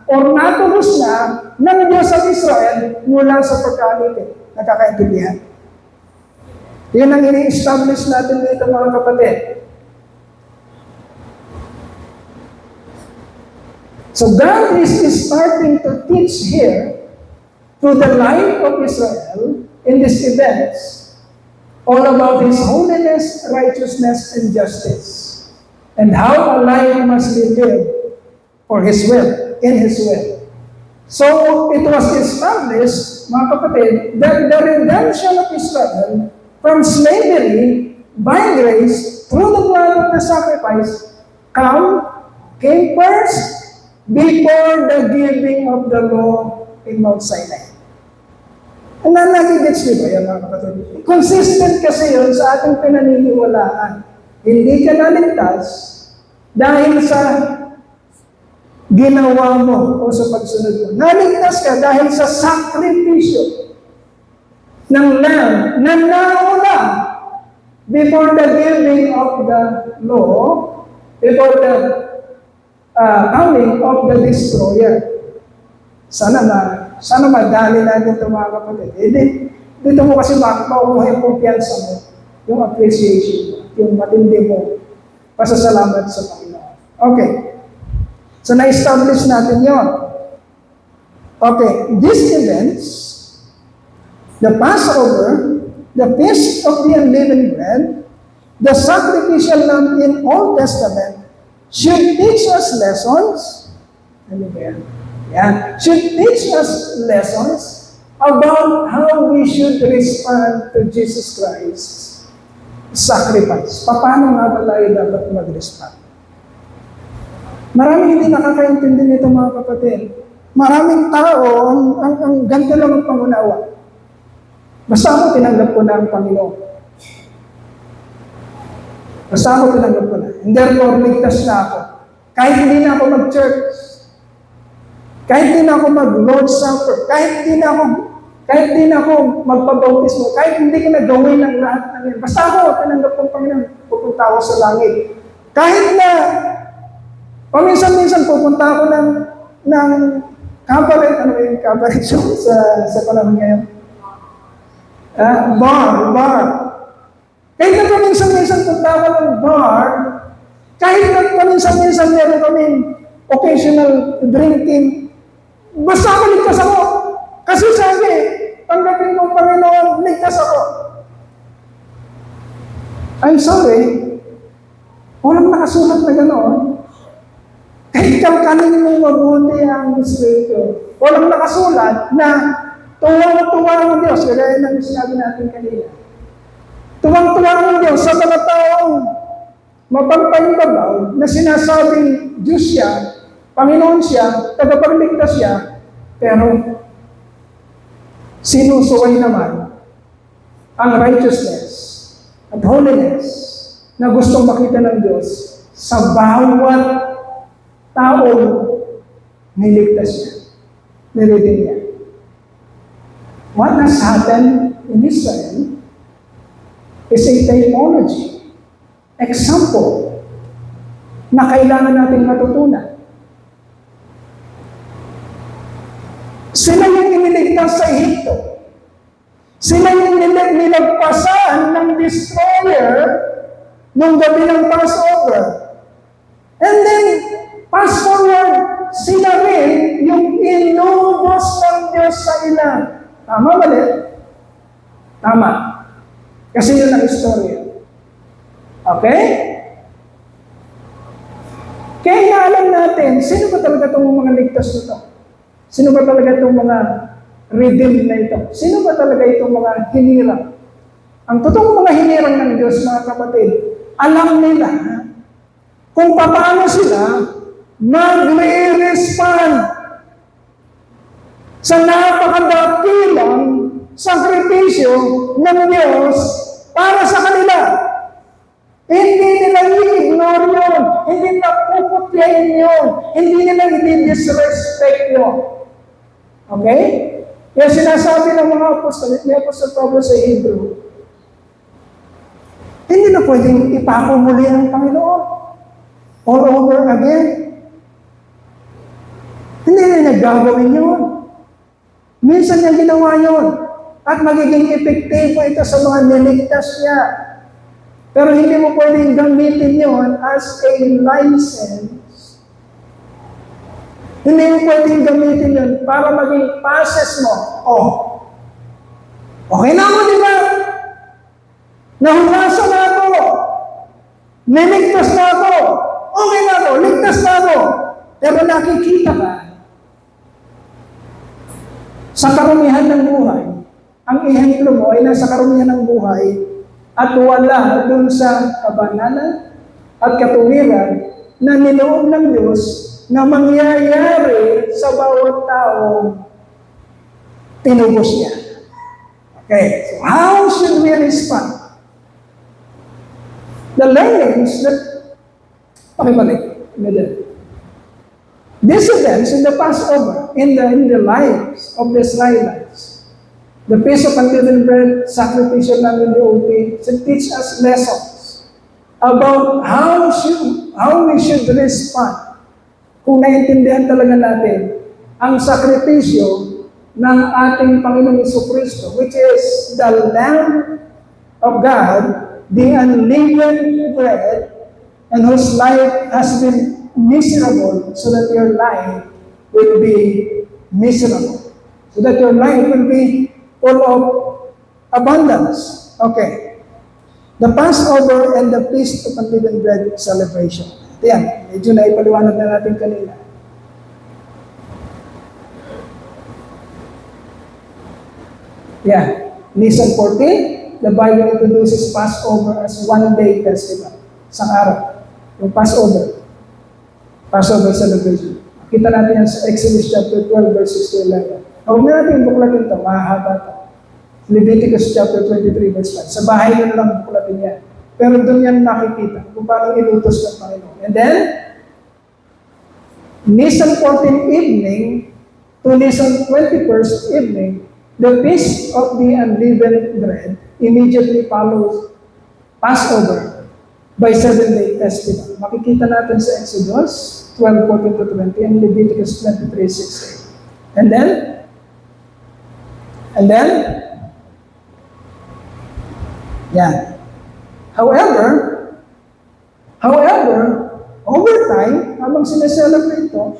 o natubos na ng Diyos sa Israel mula sa pag-aalipin. Nakakaintindihan? Yan ang ini-establish natin dito, mga kapatid. So God is starting to teach here through the life of Israel in these events all about His holiness, righteousness, and justice, and how a life must be lived for His will, in His will. So it was established, mga kapatid, that the redemption of Israel from slavery by grace through the blood of the sacrifice came first before the giving of the law in Mount Sinai. Ang nagigets niyo ba yan, mga kapatid? Consistent kasi yun sa ating pinaniniwalaan. Hindi ka naligtas dahil sa ginawa mo o sa pagsunod mo. Naligtas ka dahil sa sakripisyo ng lamb na nauna before the giving of the law, before the coming of the destroyer. Sana madali natin ito, mga kapatid. Dito mo kasi makuha yung kumpiyansa mo, yung appreciation, yung matindi mo, pasasalamat sa Panginoon. Okay. So, na-establish natin yon. Okay. These events, the Passover, the Feast of the Unleavened Bread, the sacrificial lamb in Old Testament, should teach us lessons. Ano ba yan? Yan. Should teach us lessons about how we should respond to Jesus Christ's sacrifice. Paano nga ba tayo dapat mag-respond? Maraming hindi nakakaintindi nito, mga kapatid. Maraming tao, ang ganito lang ang pangunawa. Basta ako tinanggap ko na ang Panginoon. Basta ako tinanggap ko na. And therefore, ligtas na ako. Kahit hindi na ako mag-church, kahit hindi na ako mag-Lord's Supper, kahit hindi na ako magpabautismo, kahit hindi ko na gawin ng lahat ng yan. Basta ako tinanggap ko ang Panginoon, pupunta ako sa langit. Kahit na, paminsan-minsan pupunta ako ng cabaret, ano yung cabaret show sa panahon ngayon? Bar. Kahit na paminsan-minsan punta ako ng bar, kahit na paminsan-minsan meron kami occasional drinking, basta ako ligtas ako. Kasi sabi, tanggapin ko, Panginoon, ligtas ako. I'm sorry, walang nakasulat na gano'n. Kahit kalkanin mo mabuti ang Espiritu, walang nakasulat na tuwang-tuwa ang Diyos, kagaya ng sinabi natin kanina. Tuwang-tuwa ang Diyos sa mga taong mapagpaimbabaw na sinasabing Diyos siya, Panginoon siya, tagapagligtas siya, pero sinusuway naman ang righteousness at holiness na gustong makita ng Diyos sa bawat taong niligtas niya, niredeem niya. What has happened in Israel is a typology, example, na kailangan natin matutunan. Sila yung iniligtas sa Ehipto. Sila yung nilagpasan ng destroyer nung gabi ng Passover. And then, fast forward, sila rin yung inubos ng Diyos sa ilan. Tama ba din? Tama. Kasi yun ang istorya. Okay? Kaya alam natin, sino ba talaga itong mga ligtas nito? Sino ba talaga itong mga redeemed na ito? Sino ba talaga itong mga hinirang? Ang totoong mga hinirang ng Diyos, mga kapatid, alam nila kung paano sila mag-respond sa napakadakilang sakripisyo ng Diyos para sa kanila. Hindi nila i-ignore yun. Hindi nila puputyain yun. Hindi nila i-disrespect yun. Okay? Kaya sinasabi ng mga apostol, ni Apostol Pablo sa Hebrew, hindi na pwedeng ipako muli ang Panginoon all over again. Hindi na nagagawin yun. Minsan niya ginawa yun. At magiging epektibo ito sa mga niligtas niya. Pero hindi mo pwedeng gamitin yun as a license. Hindi mo pwedeng gamitin yun para maging passes mo. Oh, okay na ako, di ba? Nahunasan na ako. Niligtas na ako. Okay na ako, ligtas na ako. Pero nakikita ka, sa karumihan ng buhay, ang ehemplo mo ay nasa karumihan ng buhay at wala dun sa kabanalan at katuwiran na niloob ng Diyos na mangyayari sa bawat taong tinubos niya. Okay, so how should we respond? The learnings that, these events in the Passover, in the lives of the Israelites, the Feast of Unleavened Bread, sacrificial lamb in the OT, should teach us lessons about how we should respond kung naiintindihan talaga natin ang sakripisyo ng ating Panginoong Jesucristo, which is the Lamb of God, the unleavened bread, and whose life has been miserable, so that your life will be miserable. So that your life will be full of abundance. Okay. The Passover and the Feast of Unleavened Bread celebration. Yan, medyo na ipaliwanag na natin kanina. Yeah. Lesson 14, the Bible introduces Passover as one-day festival. Isang araw. Yung Passover celebration. Kita natin yan sa Exodus chapter 12, verse 6 to 11. Huwag na natin buklatin ito, mahaba ito. Leviticus chapter 23, verse 5. Sa bahay nyo lang buklatin yan. Pero doon yan nakikita kung paano inutos ng Panginoon. And then, Nisan 14 evening to Nisan 21st evening, the Feast of the Unleavened Bread immediately follows Passover by 7-day festival. Makikita natin sa Exodus 12:14 to 20 and Leviticus 23:6. And then, yan. However, over time, habang sineselebrate ito,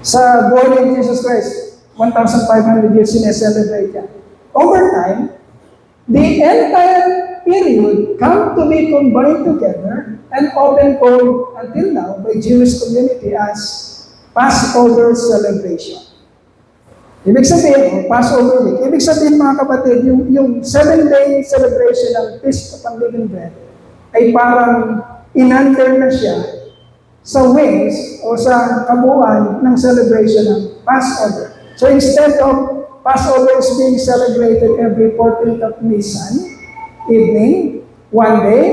sa buhay ni Jesus Christ, 1,500 years sineselebrate yan. Over time, the entire period come to be combined together and often called until now by Jewish community as Passover celebration. Ibig sabihin, Passover week, ibig sabihin mga kapatid, yung 7-day celebration ng Feast of Unleavened Bread ay parang inunter na siya sa wings o sa kabuuan ng celebration ng Passover. So instead of Passover is being celebrated every 14th of Nisan evening, one day,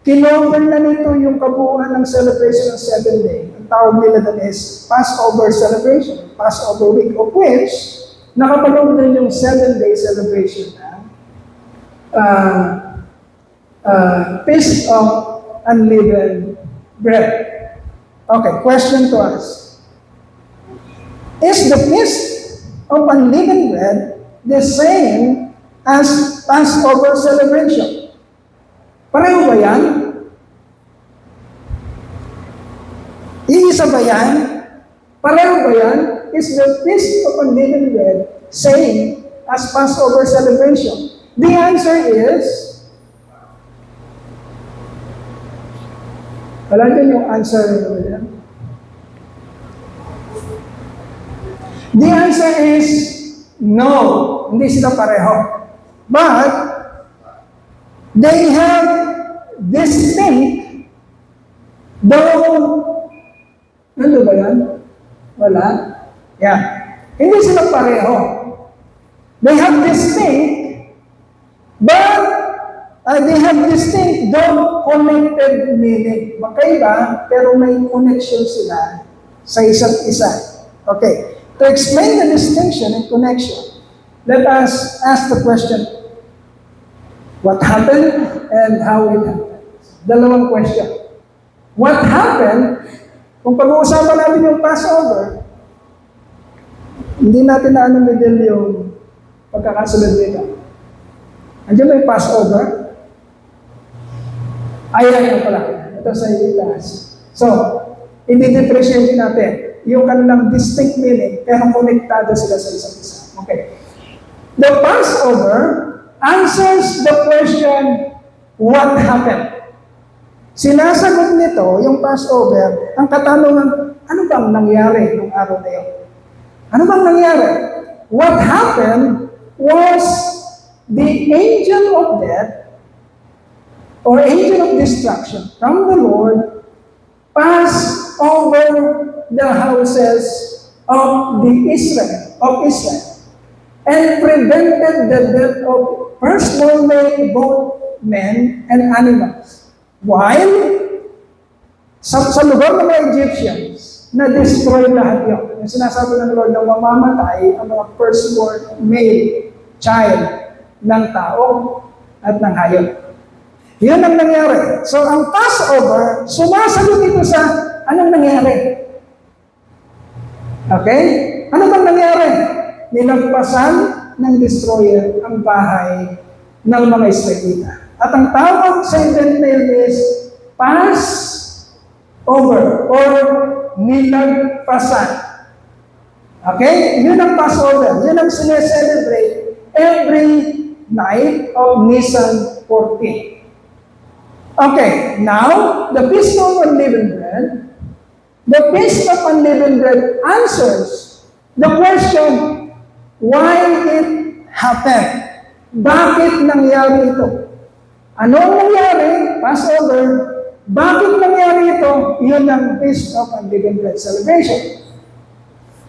kinover na nito yung kabuuan ng celebration ng 7 day. Ang tawag nila doon is Passover celebration, Passover week, of which nakapanood din yung 7-day celebration ng Feast of Unleavened Bread. Okay, question to us. Is the Feast of Unleavened Bread the same as Passover celebration? Pareho ba yan? Iisa ba yan? Pareho ba yan? Is the Feast of Unleavened Bread same as Passover celebration? The answer is, wala din yung answer nila. The answer is no. Hindi sila pareho. But they have distinct, though, ano ba yan? Wala? Yeah. Hindi sila pareho. They have distinct, but they have distinct, though connected meaning. Magkaiba, pero may connection sila sa isa't isa. Okay. To explain the distinction and connection, let us ask the question, what happened and how it happened? Dalawang question. What happened, kung pag-uusapan natin yung Passover, hindi natin na middle yung pagkakasunod dito. Andiyan may Passover? Ayan pala. Ito sa itaas. So, i-differentiate natin yung kanilang distinct meaning, pero konektado sila sa isa't isa. Okay. The Passover answers the question, what happened? Sinasagot nito, yung Passover, ang katanungan, ano bang nangyari nung araw na yun? Ano bang nangyari? What happened was the angel of death, or angel of destruction from the Lord, passed over the houses of Israel, and prevented the death of firstborn both men and animals. While sa lugar ng mga Egyptians, na-destroy lahat yun. Yung sinasabi ng Lord na mamamatay ang mga firstborn male child ng tao at ng hayop. Yun ang nangyari. So ang Passover, sumasagot ito sa anong nangyari. Okay? Ano bang nangyari? Nilagpasan ng destroyer ang bahay ng mga Israelita. At ang tawag sa event na yun is Passover or nilagpasan. Okay? Yun ang Passover. Yun ang sineselebrate every night of Nisan 14. Okay, now, the Feast of Unleavened Bread, the Feast of Unleavened Bread answers the question, why it happened? Bakit nangyari ito? Ano ang nangyari? Passover. Bakit nangyari ito? Yun ang Feast of Unleavened Bread celebration.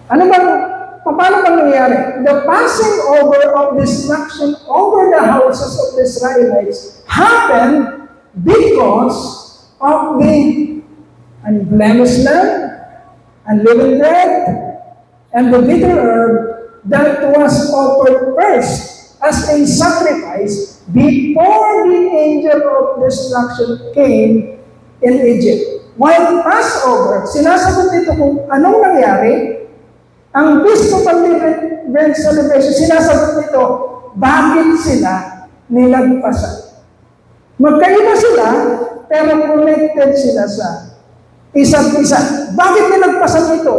Paano bang nangyari? The passing over of destruction over the houses of the Israelites happened because of the unblemished lamb, unleavened bread, and the bitter herb that was offered first as a sacrifice before the angel of destruction came in Egypt. While Passover, sinasagot nito kung anong nangyari, ang Feast of Unleavened Bread celebration, sinasagot nito, bakit sila nilagpasan? Magkaiba sila, pero connected sila sa isa't isa. Bakit nilagpasan ito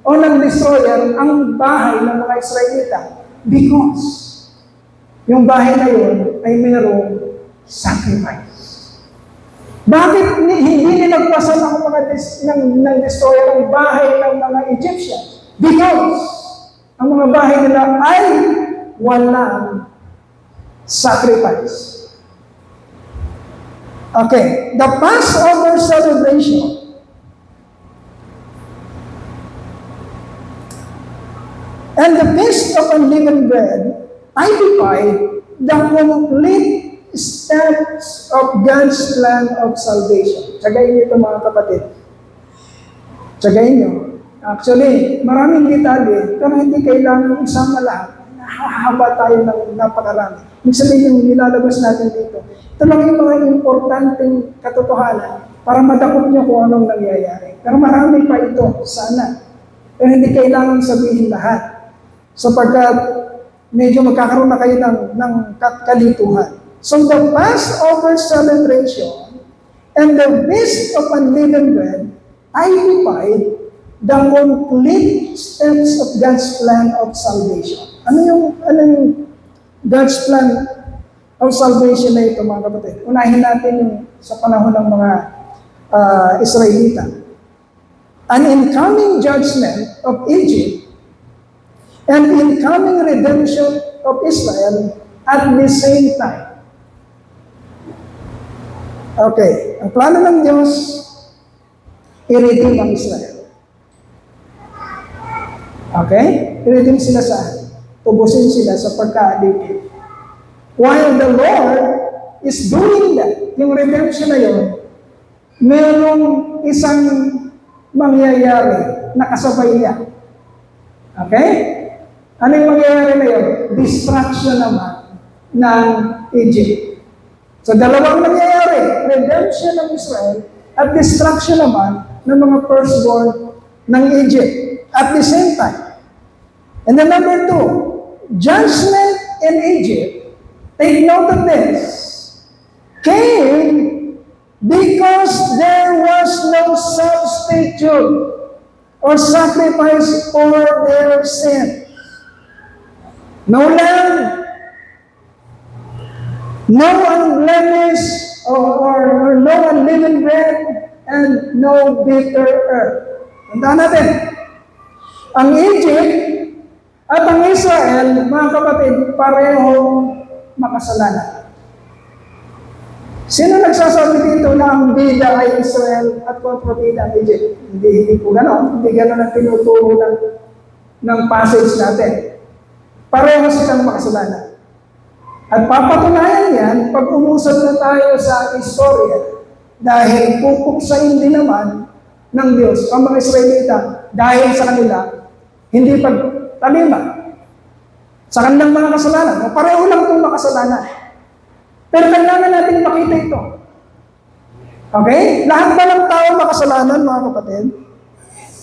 o ng destroyer ang bahay ng mga Israelita? Because yung bahay na yun ay mayroong sacrifice. Bakit hindi nilagpasan ang mga ng destroyer ang bahay ng mga Egyptians? Because ang mga bahay nila ay walang sacrifice. Okay, the Passover celebration and the Feast of Unleavened Bread typified the complete steps of God's plan of salvation. Tsagayin niyo ito mga kapatid. Tsagayin niyo. Actually, maraming detalye, pero hindi kailangan isang lahat. Hahaba tayo ng napakarami. Ibig sabihin yung nilalabas natin dito. Ito lang yung mga importanteng katotohanan para madakot niyo kung anong nangyayari. Pero marami pa ito, sana. Pero hindi kailangan sabihin lahat. Sapagkat medyo magkakaroon na kayo ng kalituhan. So the Passover celebration and the Feast of Unleavened Bread typified the complete steps of God's plan of salvation. Ano yung God's plan of salvation na ito, mga kapatid? Unahin natin yung sa panahon ng mga Israelita. An incoming judgment of Egypt and incoming redemption of Israel at the same time. Okay, ang plano ng Diyos, i-redeem ang Israel. Okay? I-redeem sila saan? Tubusin sila sa pagka-aligid. While the Lord is doing that, yung redemption na yun, merong isang mangyayari na kasabay niya. Okay? Ano yung mangyayari na yun? Destruction naman ng Egypt. So dalawang nangyayari, redemption ng Israel at destruction naman ng mga firstborn ng Egypt at the same time. And then number 2, judgment in Egypt, take note of this, came because there was no substitute or sacrifice for their sin. No lamb, no unblemished or no unleavened bread, and no bitter herb. Tandaan natin, ang Egypt at ang Israel, mga kapatid, parehong makasalanan. Sino nagsasabi dito na ang bida ay Israel at kontrabida ang Egypt? Hindi po gano'n. Hindi gano'n ang tinuturo ng passage natin. Pareho silang makasalanan. At papatunayan yan pag umusap na tayo sa istorya dahil pupuksain din naman ng Diyos ang mga Israelita dahil sa kanila hindi pagtalima sa kanilang mga kasalanan. Pareho lang itong makasalanan. Pero kailangan natin makita ito. Okay? Lahat ba ng tao makasalanan, mga kapatid?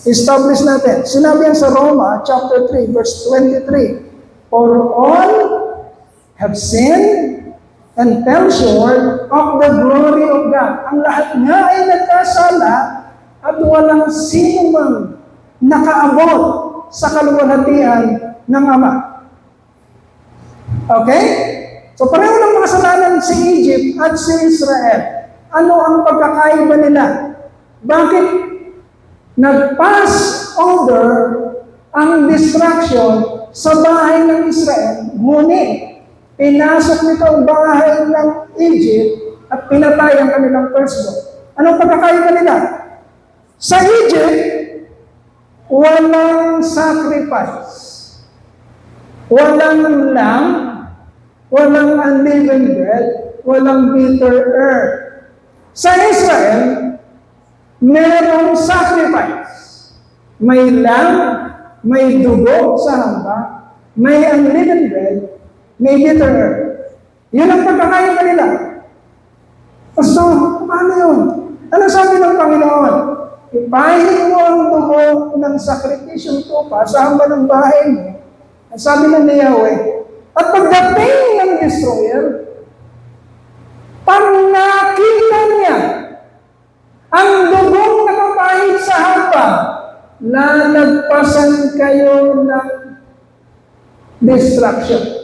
Establish natin. Sinabi yan sa Roma, chapter 3, verse 23. For all have sinned and fell short of the glory of God. Ang lahat nga ay nagkasala at walang sino mang nakaabot sa kaluwalhatian ng Ama. Okay? So pareho ng makasalanan si Egypt at si Israel. Ano ang pagkakaiba nila? Bakit nag-pass over ang destruction sa bahay ng Israel? Ngunit, pinasok nito ang bahay ng Egypt at pinatay ang kanilang firstborn. Anong pagkakaiba nila? Sa Egypt, walang sacrifice. Walang lamb, walang unleavened bread, walang bitter herb. Sa Israel, merong sacrifice. May lamb, may dugo sa hamba, may unleavened bread, may bitter herb. Yun ang pagkakaiba nila. Pastor, paano yun? Ano sabi ng Panginoon? Ipahin mo ang dugo ng sakripisyong tupa sa hamba ng bahay mo. Ang sabi ng Yahweh, at pagdating ng destroyer, pag nakita niya ang dugong nakapahid sa hamba, lalagpasan kayo ng destruction.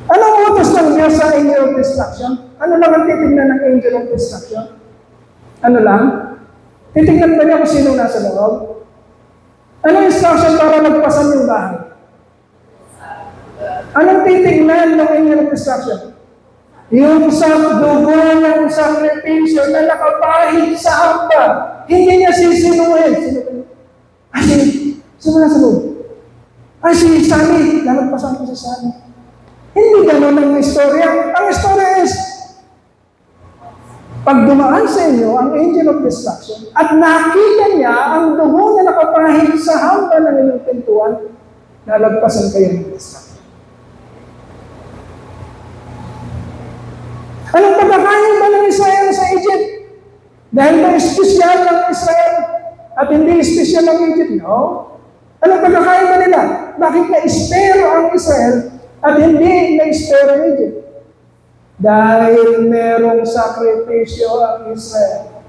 Anong utos ng Diyos sa angel of destruction? Ano lang ang titignan ng angel of destruction? Ano lang? Titignan ba niya kung sino nasa loob? Anong instruction para magpasan yung bahay? Anong titignan ng angel of destruction? Yung sa dugo ng sakripisyo na nakapahid sa hamba, hindi niya sisinuhin. Sino sa loob? Si Sani, lalagpasan ko si Sani. Hindi ganun ang istorya. Ang istorya is, pag dumaan sa inyo ang angel of destruction at nakita niya ang dugo na nakapahid sa hamba ng inyong pintuan, lalagpasan kayo ng destruction. Anong pagkakain ba ng Israel sa Egypt? Dahil ba espesyal ng Israel at hindi espesyal ng Egypt? No. Anong pagkakain ba nila? Bakit na-espero ang Israel at hindi na-espero ang Egypt? Dahil merong sakripisyo ang Israel.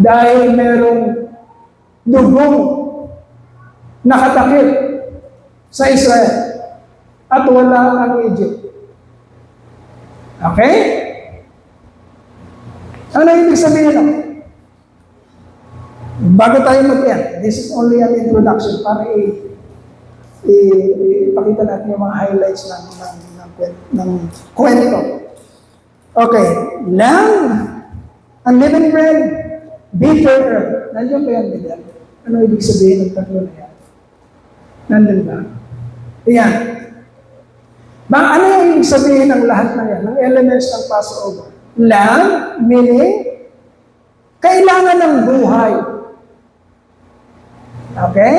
Dahil merong dugong nakatakip sa Israel at wala ang Egypt. Okay? Ano ibig sabihin nun? Bago tayo mag-end, this is only an introduction para ipakita natin yung mga highlights ng kwento. Okay. Lamb, unleavened bread, bitter earth. Nandiyan ba yan, Miguel? Ano ibig sabihin ng tatlo na yan? Nandun ba? Ayan. Ano yung ibig sabihin ng lahat na yan? Ng elements ng Passover? Lamb, meaning, kailangan ng buhay. Okay?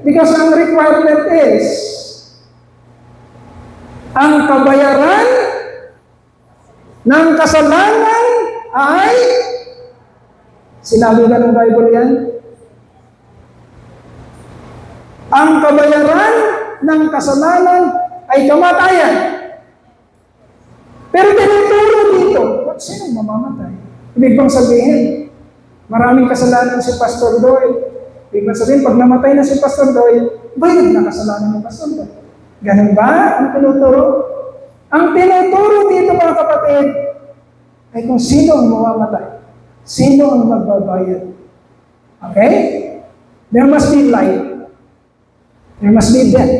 Because ang requirement is, ang kabayaran ng kasalanan ay, sinabi ka ng Bible yan? Ang kabayaran ng kasalanan ay kamatayan. Pero tinuturo dito, sino mamamatay? Ibig bang sabihin, maraming kasalanan si Pastor Doyle. Ibig bang sabihin, pag namatay na si Pastor Doyle, bayad na kasalanan ng Pastor Doyle. Ganun ba ang tinuturo? Ang tinuturo dito, mga kapatid, ay kung sino ang mamamatay. Sino ang magbabayad. Okay? There must be life. There must be death.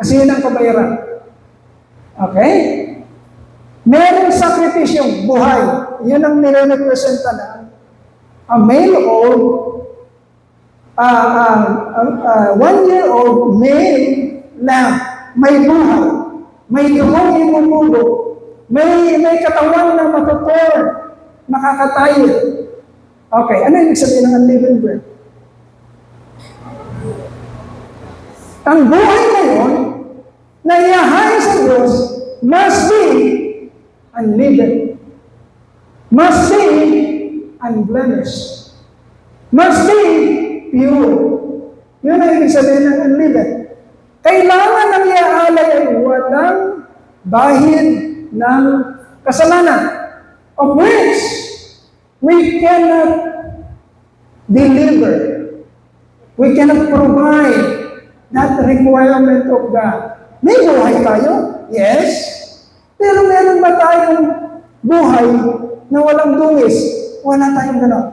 Kasi yun ang kabayaran. Okay? Merong sakripisyong buhay. Yun ang nire-representa na a male old, 1-year-old male lamb. May buhay. May dumong imumulo. May katawan na matutor. Nakakatayo. Okay, ano yung sabihin ng unleavened bread? Ang buhay na yun, na iyahay sa Diyos, must be unleavened. Must be unblemished. Must be pure. Yun ang ibig sabihin ng unleavened. Kailangan ng iaalay ay walang bahid ng kasalanan, of which we cannot deliver. We cannot provide that requirement of God. May buhay tayo? Yes. Pero meron ba tayong buhay na walang dungis? Wala tayong gano'n.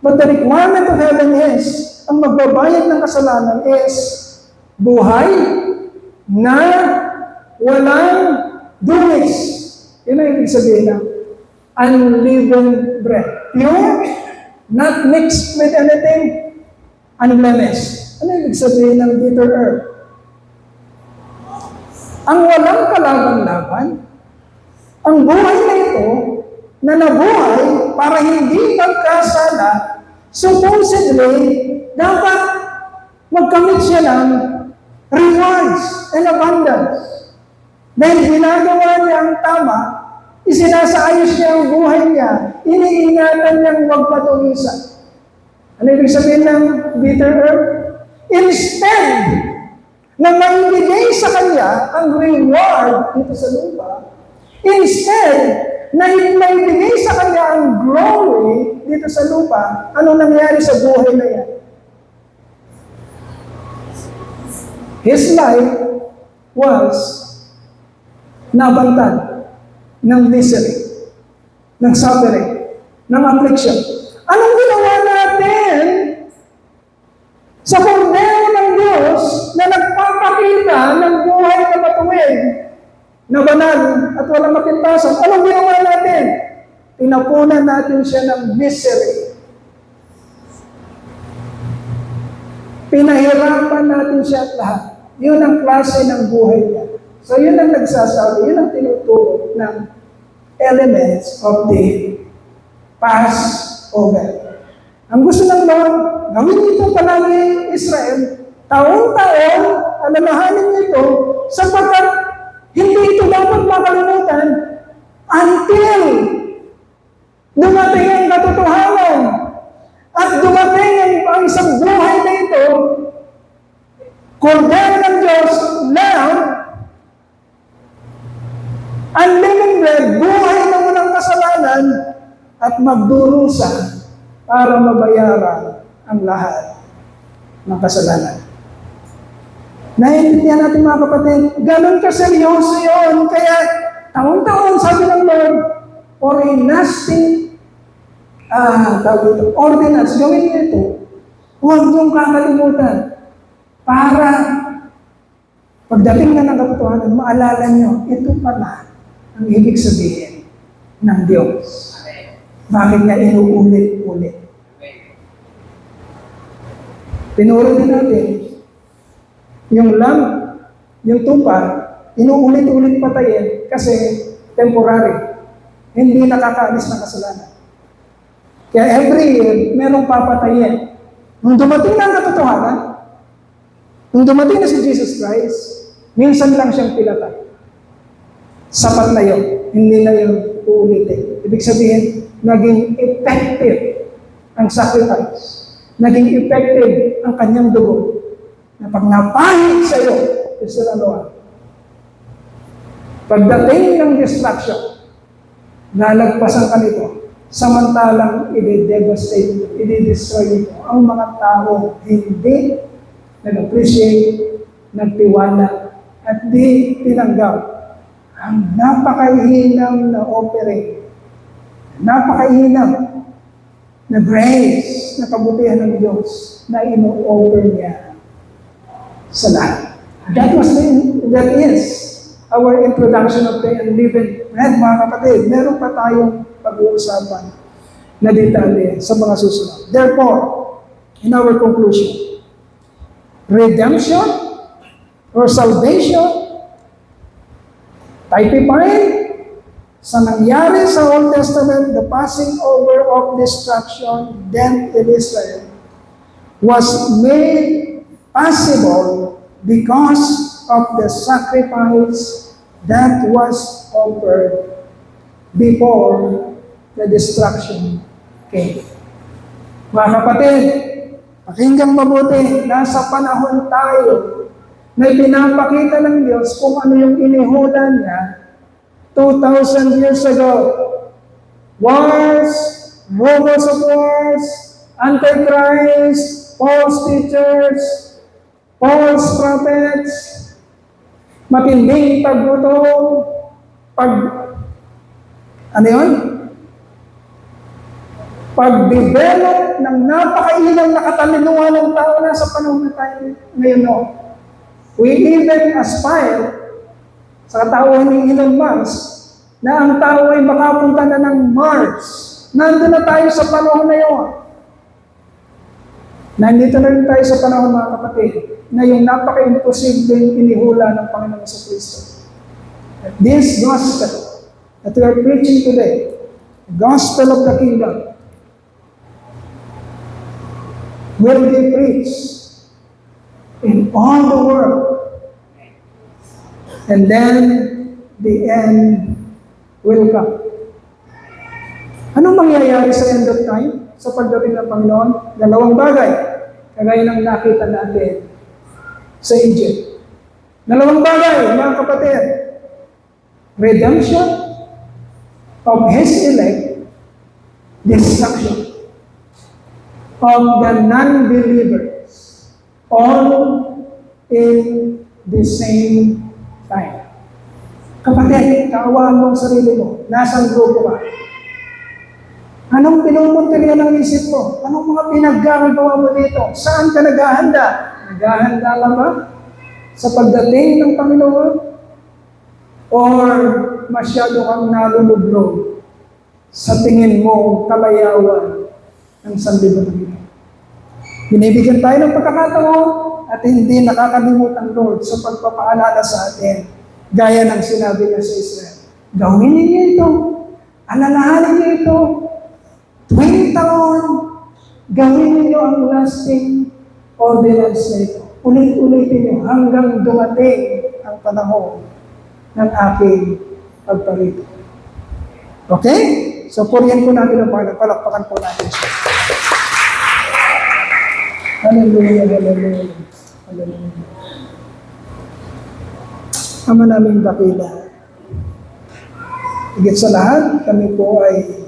But the requirement of heaven is, ang magbabayad ng kasalanan is buhay na walang dungis. Yun ang ibig sabihin ng unleavened bread. Pure, not mixed with anything, unblemished. Ano ibig sabihin ng bitter earth? Ang walang kalaban-laban, ang buhay na ito, na nabuhay para hindi magkasala, supposedly, dapat magkamit siya ng rewards and abundance. Dahil ginagawa niya ang tama, isinasaayos niya ang buhay niya, iniingatan niyang huwag patungisan. Ano ibig sabihin ng bitter earth? Instead na maibigay sa kanya ang reward dito sa lupa, instead na maibigay sa kanya ang glory dito sa lupa, ano nangyari sa buhay na yan? His life was nabantad ng misery, ng suffering, ng affliction. Anong ginawa natin sa kordero ng Diyos na nagpapakita ng buhay na matuwid na banal at walang mapintasan. Anong ginawa natin? Tinapunan natin siya ng misery. Pinahirapan natin siya at lahat. Yun ang klase ng buhay niya. So yun ang nagsasabi, yun ang tinuturo ng elements of the Passover. Ang gusto ng Lord, gawin nito palagi Israel, taon-taon, alalahanin nito, sapagkat hindi ito dapat makalimutan until dumating ang katotohanan at dumating ang isang buhay na ito, kordero ng Diyos, lamb, unlimited, buhay na walang kasalanan at magdurusa para mabayaran ang lahat ng kasalanan. Naiintindihan natin mga kapatid, ganun kaseryoso yun. Kaya taon-taon sabi ng Lord, for a lasting ordinance, gawin niyo ito. Huwag niyong kakalimutan para pagdating na ng katotohanan, maalala niyo, ito pala ang ibig sabihin ng Diyos. Bakit niya inuulit-ulit? Tinuro din natin, yung lamb, yung tupa, inuulit-ulit patayin kasi temporary. Hindi nakakaalis ng kasalanan. Kaya every year, merong papatayin. Nung dumating na ang katotohanan, nung dumating na si Jesus Christ, minsan lang siyang pinatay. Sapat na yun. Hindi na yun uulitin. Ibig sabihin, naging effective ang sacrifice. Naging effective ang kanyang dugo. Na pag napahid sa iyo, pagdating ng destruction, lalagpasan ka nito, samantalang i-devastate, i-destroy nito ang mga tao hindi nag-appreciate, nagtiwala, at di tinanggap ang napakahinam na offering, napakahinam na grace, na kabutihan ng Diyos na ino-offer niya sa lahat. That is our introduction of the unleavened bread, mga kapatid. Meron pa tayong pag-uusapan na detalye sa mga susunod. Therefore, in our conclusion, redemption or salvation typified sa nangyari sa Old Testament, the passing over of destruction, death in Israel, was made possible because of the sacrifice that was offered before the destruction came. Mga kapatid, pakinggang mabuti, nasa panahon tayo na pinapakita ng Diyos kung ano yung inihula niya 2,000 years ago. Wars, rumors of wars, antichrist, false teachers, false prophets, matinding paggutom, pag-develop ng napakailang na katalinuhan ng tao na sa panahon na tayo ngayon. No? We even aspire sa katauhan ng Elon Musk na ang tao ay makapunta na ng Mars. Nandun na tayo sa panahon na yun. Nandito na rin tayo sa panahon, mga kapatid, na yung napaka-imposibleng inihula ng Panginoon sa Kristo. This gospel that we are preaching today, the gospel of the kingdom, will be preached in all the world. And then, the end will come. Anong mangyayari sa end of time? Sa pagdating ng Panginoon? Dalawang bagay, kagaya ng nakita natin sa Egypt. Dalawang bagay, mga kapatid. Redemption of His elect, destruction of the non-believers, all in the same time. Kapatid, kaawaan mo ang sarili mo. Nasaan grupo ka? Anong pinumuntirya ng isip mo? Anong mga pinaggagawa mo dito? Saan ka naghahanda? Naghahanda lang ba sa pagdating ng Panginoon? or masyado kang nalulublo sa tingin mo kalayawan ng sanlibutan ito. Binibigyan tayo ng pagkakataon at hindi nakakalimutan, Lord, sa pagpapaalala sa atin, gaya ng sinabi niya sa Israel. Gawin ninyo ito, alalahanin niyo ito, tuwing taon, gawin ninyo ang lasting ordinance na ito. Ulit-ulitin niyo hanggang dumating ang panahon ng aking pagparito. Okay? So, purihan po natin ang Panginoon. Palakpakan po natin siya. Hallelujah, hallelujah, hallelujah. Ama naming dakila, higit sa lahat, kami po ay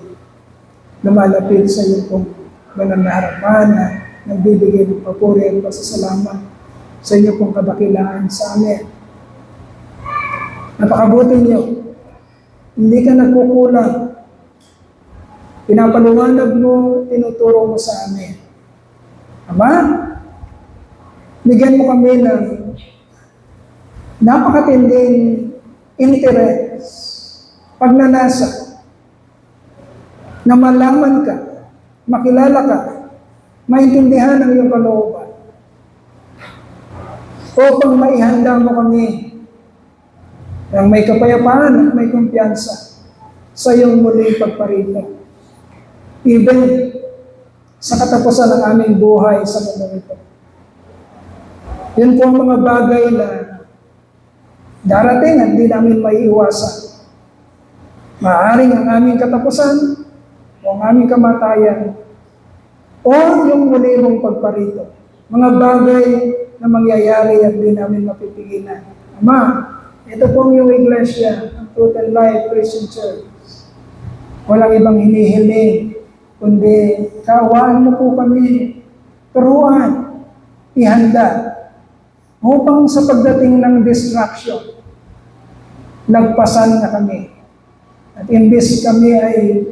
lumalapit sa iyo pong banal na harapan na nagbibigay ng papuri at pasasalamat sa inyo pong kadakilaan sa amin. Napakabuti niyo. Hindi ka nagkukulang. Pinapaliwanag mo, tinuturo mo sa amin. Ama, bigyan mo kami ng napakatinding interes, pagnanasa, na malaman ka, makilala ka, maintindihan ang iyong kalooban, upang maihanda mo kami ng may kapayapaan at may kumpiyansa sa iyong muling pagparito. Even sa katapusan ng aming buhay sa mundo ito. Yun po ang mga bagay na darating at di namin maiiwasan. Maaaring ang aming katapusan o ang aming kamatayan o yung muli mong pagparito. Mga bagay na mangyayari at di namin mapipigilan. Ama, ito pong yung iglesia, ang Truth and Life Christian Church. Walang ibang hinihiling, kundi kaawaan mo po kami, turuan, ihanda, upang sa pagdating ng distraction, nagpasan na kami. At imbes kami ay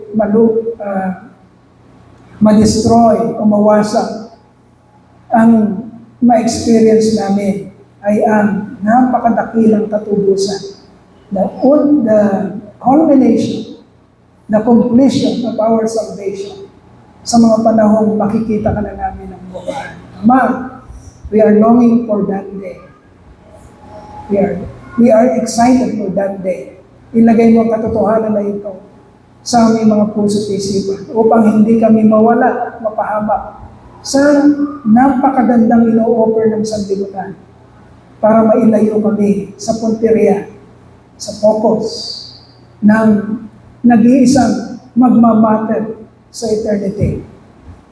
ma-destroy o mawasak, ang ma-experience namin ay ang napakadakilang katubusan. The culmination, the completion of our salvation. Sa mga panahong makikita ka na namin ang buwan. Ama, we are longing for that day. We are excited for that day. Ilagay mo ang katotohanan na ito sa aming mga puso at isipan upang hindi kami mawala at mapahamak sa napakagandang ino-offer ng sanlibutan para mailayo kami sa punteriya, sa focus ng nag-iisang magmamatter sa eternity.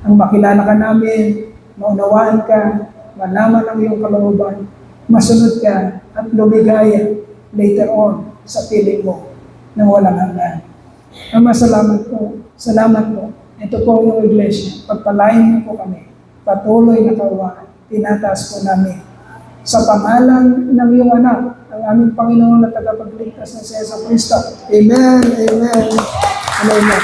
Ang makilala ka namin, maunawaan ka, malaman ang iyong kalooban, masunod ka, at lumigaya later on sa piling mo ng walang hanggan. Ama, salamat po. Salamat po. Ito po yung iglesia. Pagpalain niyo po kami. Patuloy na kaawaan. Tinataas po namin. Sa pangalan ng iyong anak, ang aming Panginoon na tagapagligtas na si Yesu Cristo. Amen. Amen. Amen.